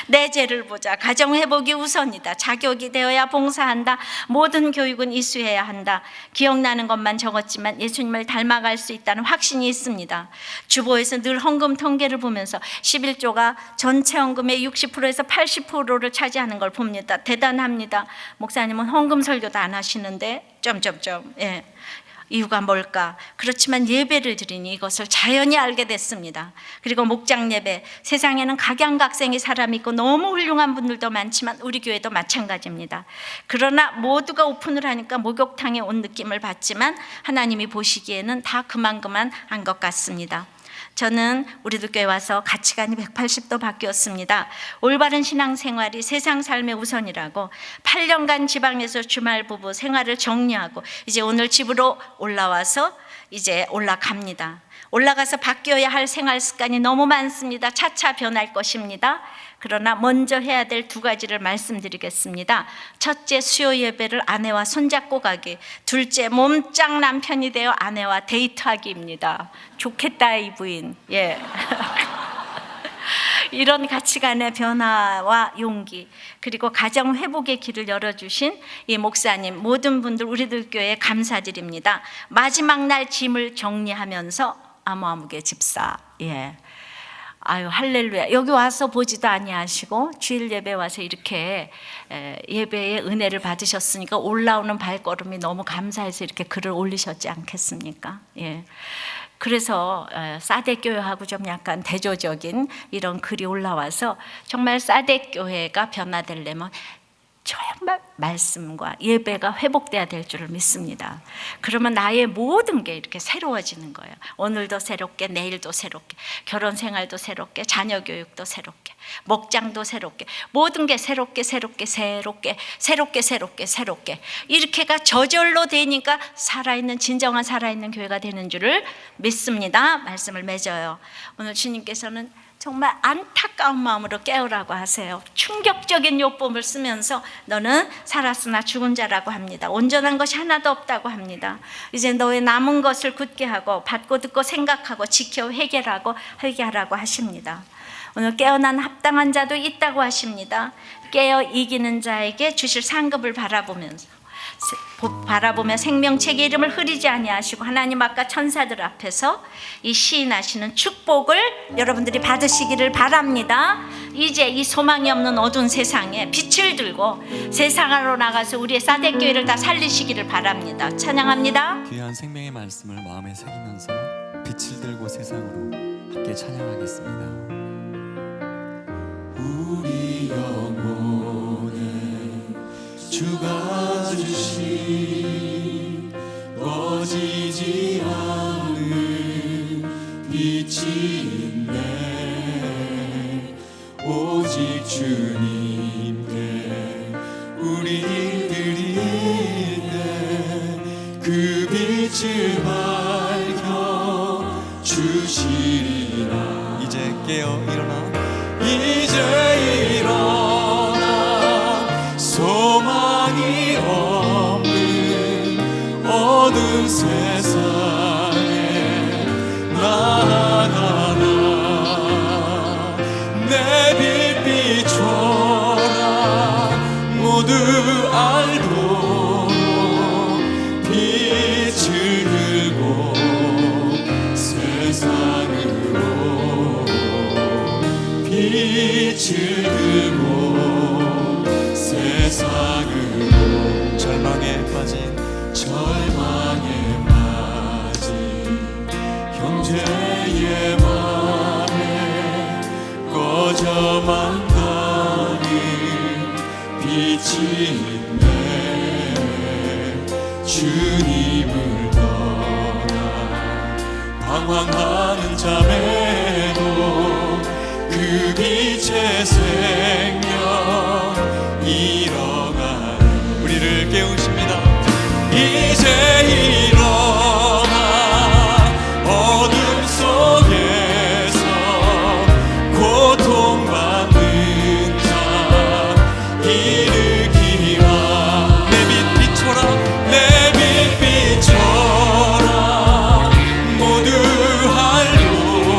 내 죄를 보자. 가정 회복이 우선이다. 자격이 되어야 봉사한다. 모든 교육은 이수해야 한다. 기억나는 것만 적었지만 예수님을 닮아갈 수 있다는 확신이 있습니다. 주보에서 늘 헌금 통계를 보면서 11조가 전체 헌금의 60%에서 80%를 차지하는 걸 봅니다. 대단합니다. 목사님은 헌금 설교도 안 하시는데 점점점. 예. 이유가 뭘까? 그렇지만 예배를 드리니 이것을 자연히 알게 됐습니다. 그리고 목장 예배, 세상에는 각양각색의 사람이 있고 너무 훌륭한 분들도 많지만 우리 교회도 마찬가지입니다. 그러나 모두가 오픈을 하니까 목욕탕에 온 느낌을 받지만 하나님이 보시기에는 다 그만 한 것 같습니다. 저는 우리들 교회 와서 가치관이 180도 바뀌었습니다. 올바른 신앙생활이 세상 삶의 우선이라고 8년간 지방에서 주말 부부 생활을 정리하고 이제 오늘 집으로 올라와서 이제 올라갑니다. 올라가서 바뀌어야 할 생활 습관이 너무 많습니다. 차차 변할 것입니다. 그러나 먼저 해야 될 2가지를 말씀드리겠습니다. 첫째, 수요 예배를 아내와 손잡고 가기. 둘째, 몸짱 남편이 되어 아내와 데이트하기입니다. 좋겠다 이 부인. 예. 이런 가치관의 변화와 용기, 그리고 가정 회복의 길을 열어주신 이 목사님, 모든 분들 우리들 교회에 감사드립니다. 마지막 날 짐을 정리하면서 아무개 집사. 예. 아유 할렐루야. 여기 와서 보지도 아니하시고 주일 예배 와서 이렇게 예배의 은혜를 받으셨으니까 올라오는 발걸음이 너무 감사해서 이렇게 글을 올리셨지 않겠습니까? 예. 그래서 사대교회하고 좀 약간 대조적인 이런 글이 올라와서 정말 사대교회가 변화되려면 정말 말씀과 예배가 회복돼야 될 줄을 믿습니다. 그러면 나의 모든 게 이렇게 새로워지는 거예요. 오늘도 새롭게, 내일도 새롭게, 결혼 생활도 새롭게, 자녀 교육도 새롭게, 목장도 새롭게, 모든 게 새롭게 이렇게가 저절로 되니까 살아있는, 진정한 살아있는 교회가 되는 줄을 믿습니다. 말씀을 맺어요. 오늘 주님께서는 정말 안타까운 마음으로 깨우라고 하세요. 충격적인 요법을 쓰면서 너는 살았으나 죽은 자라고 합니다. 온전한 것이 하나도 없다고 합니다. 이제 너의 남은 것을 굳게 하고 받고 듣고 생각하고 지켜 회개하라고 하십니다. 오늘 깨어난 합당한 자도 있다고 하십니다. 깨어 이기는 자에게 주실 상급을 바라보며 생명책의 이름을 흐리지 아니하시고 하나님 앞과 천사들 앞에서 이 시인하시는 축복을 여러분들이 받으시기를 바랍니다. 이제 이 소망이 없는 어두운 세상에 빛을 들고 세상으로 나가서 우리의 사대교회를 다 살리시기를 바랍니다. 찬양합니다. 귀한 생명의 말씀을 마음에 새기면서 빛을 들고 세상으로 함께 찬양하겠습니다. 우리 영혼은 주가 주신 꺼지지 않는 빛이 있네. 오직 주님께 우리 드리네. 그 빛을 밝혀 주시리라. 이제 깨어 일어나, 이제 일어나. 소망이 없는 어두운 세상에 나아가라. 내 빛 비춰라. 모두 알도록 빛을 들고 세상으로 빛을 들고 세상으로. 절망에 빠진 형제의 맘에 꺼져만 가는 빛이 있네. 주님을 떠나 방황하는 자매도 그 빛의 생명 일어나는 우리를 깨우십니다. 이제 일어나. 어둠 속에서 고통받는 자 일으키라. 내 빛 비춰라. 내 빛 비춰라. 모두 알도록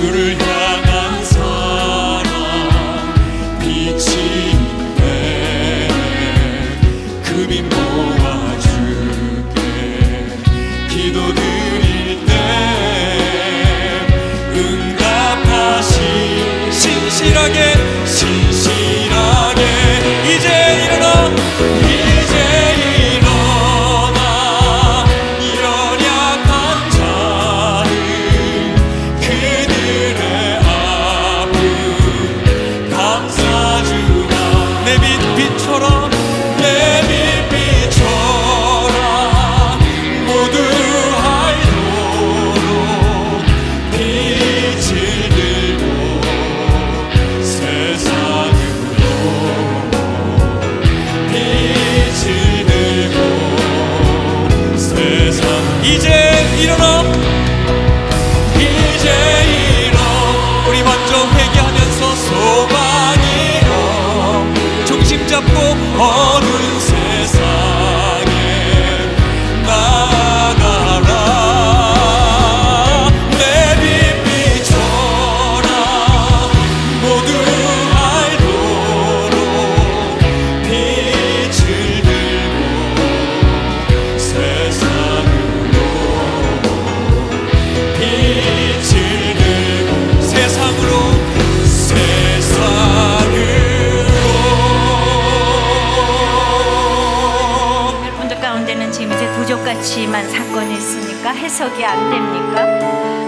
주를 향한 사랑 빛이 내 금이 모아주게 기도드릴 때 응답하시 신실하게 이제 일어나 이런 약한 자를 그들의 아픔 감싸주마 내 빛처럼 모두 알도록 빛을 들고 세상으로 빛을 들고 세상 이제 일어나 우리 먼저 회개하면서 소망이여 중심 잡고 어두운 세상에 나가라 내 빛 비춰라 모두 알도록 빛을 들고 세상으로 빛을 들고 세상으로 여러분들 가운데는 지금 이제 도적같이만 사건이 있으니까 해석이 안 됩니까?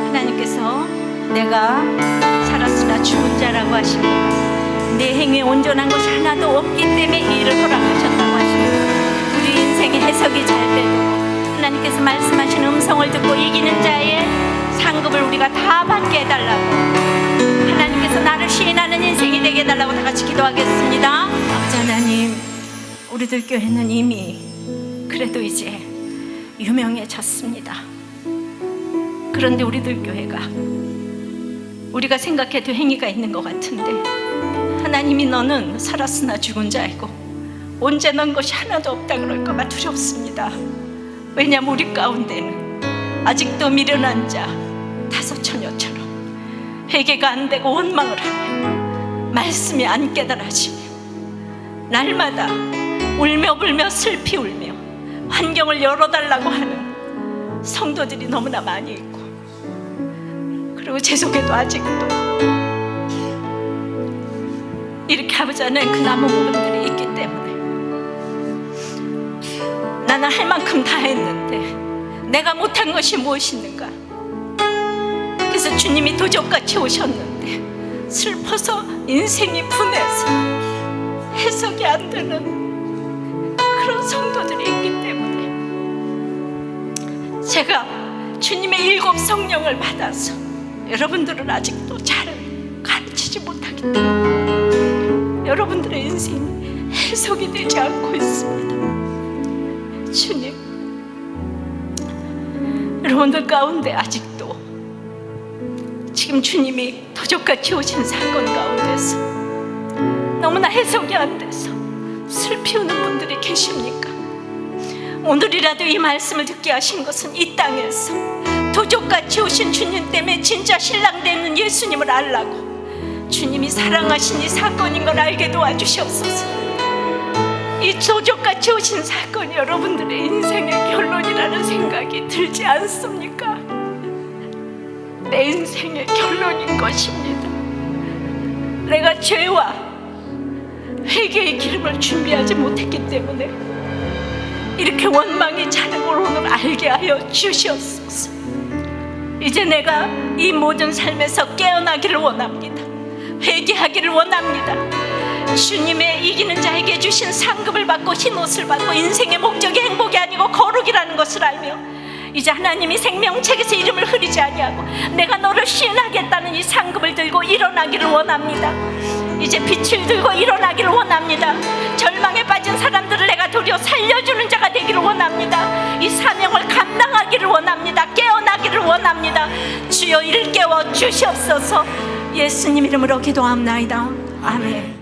하나님께서 내가 살았으나 죽은 자라고 하십니다. 내 행위에 온전한 것이 하나도 없기 때문에 이 일을 허락하셨다고 하십니다. 우리 인생의 해석이 잘 되고 하나님께서 말씀하신 음성을 듣고 이기는 자의 상급을 우리가 다 받게 해달라고, 하나님께서 나를 시인하는 인생이 되게 해달라고 다 같이 기도하겠습니다. 아버지 하나님, 우리들 교회는 이미 그래도 이제 유명해졌습니다. 그런데 우리들 교회가 우리가 생각해도 행위가 있는 것 같은데, 하나님이 너는 살았으나 죽은 자이고 온전한 것이 하나도 없다 그럴까봐 두렵습니다. 왜냐하면 우리 가운데는 아직도 미련한 자 5처녀처럼 회개가 안 되고 원망을 하며 말씀이 안 깨달아지며 날마다 울며 불며 슬피 울며 환경을 열어달라고 하는 성도들이 너무나 많이 있고, 그리고 제 속에도 아직도 이렇게 아버지 하나님 그 남은 부분들이 있기 때문에 나는 할 만큼 다 했는데 내가 못한 것이 무엇이있는가. 그래서 주님이 도적같이 오셨는데 슬퍼서 인생이 분해서 해석이 안 되는 그런 성도들이 있기 때문에 제가 주님의 7 성령을 받아서 여러분들을 아직도 잘 가르치지 못하기 때문에 여러분들의 인생이 해석이 되지 않고 있습니다. 주님, 여러분들 가운데 아직도 지금 주님이 도적같이 오신 사건 가운데서 너무나 해석이 안 돼서 슬피 우는 분들이 계십니까? 오늘이라도 이 말씀을 듣게 하신 것은 이 땅에서 도적같이 오신 주님 때문에 진짜 신랑 되는 예수님을 알라고, 주님이 사랑하신 이 사건인 걸 알게 도와주시옵소서. 이 도적같이 오신 사건이 여러분들의 인생의 결론이라는 생각이 들지 않습니까? 내 인생의 결론인 것입니다. 내가 죄와 회개의 기름을 준비하지 못했기 때문에 이렇게 원망이 차는 걸 오늘 알게 하여 주시옵소서. 이제 내가 이 모든 삶에서 깨어나기를 원합니다. 회개하기를 원합니다. 주님의 이기는 자에게 주신 상급을 받고 흰옷을 받고 인생의 목적이 행복이 아니고 거룩이라는 것을 알며 이제 하나님이 생명책에서 이름을 흐리지 아니하고 내가 너를 시인하겠다는 이 상급을 들고 일어나기를 원합니다. 이제 빛을 들고 일어나기를 원합니다. 절망에 빠진 사람들을 내가 도리어 살려주는 자가 되기를 원합니다. 이 사명을 감당하기를 원합니다. 깨어나기를 원합니다. 주여 이를 깨워 주시옵소서. 예수님 이름으로 기도합나이다. 아멘.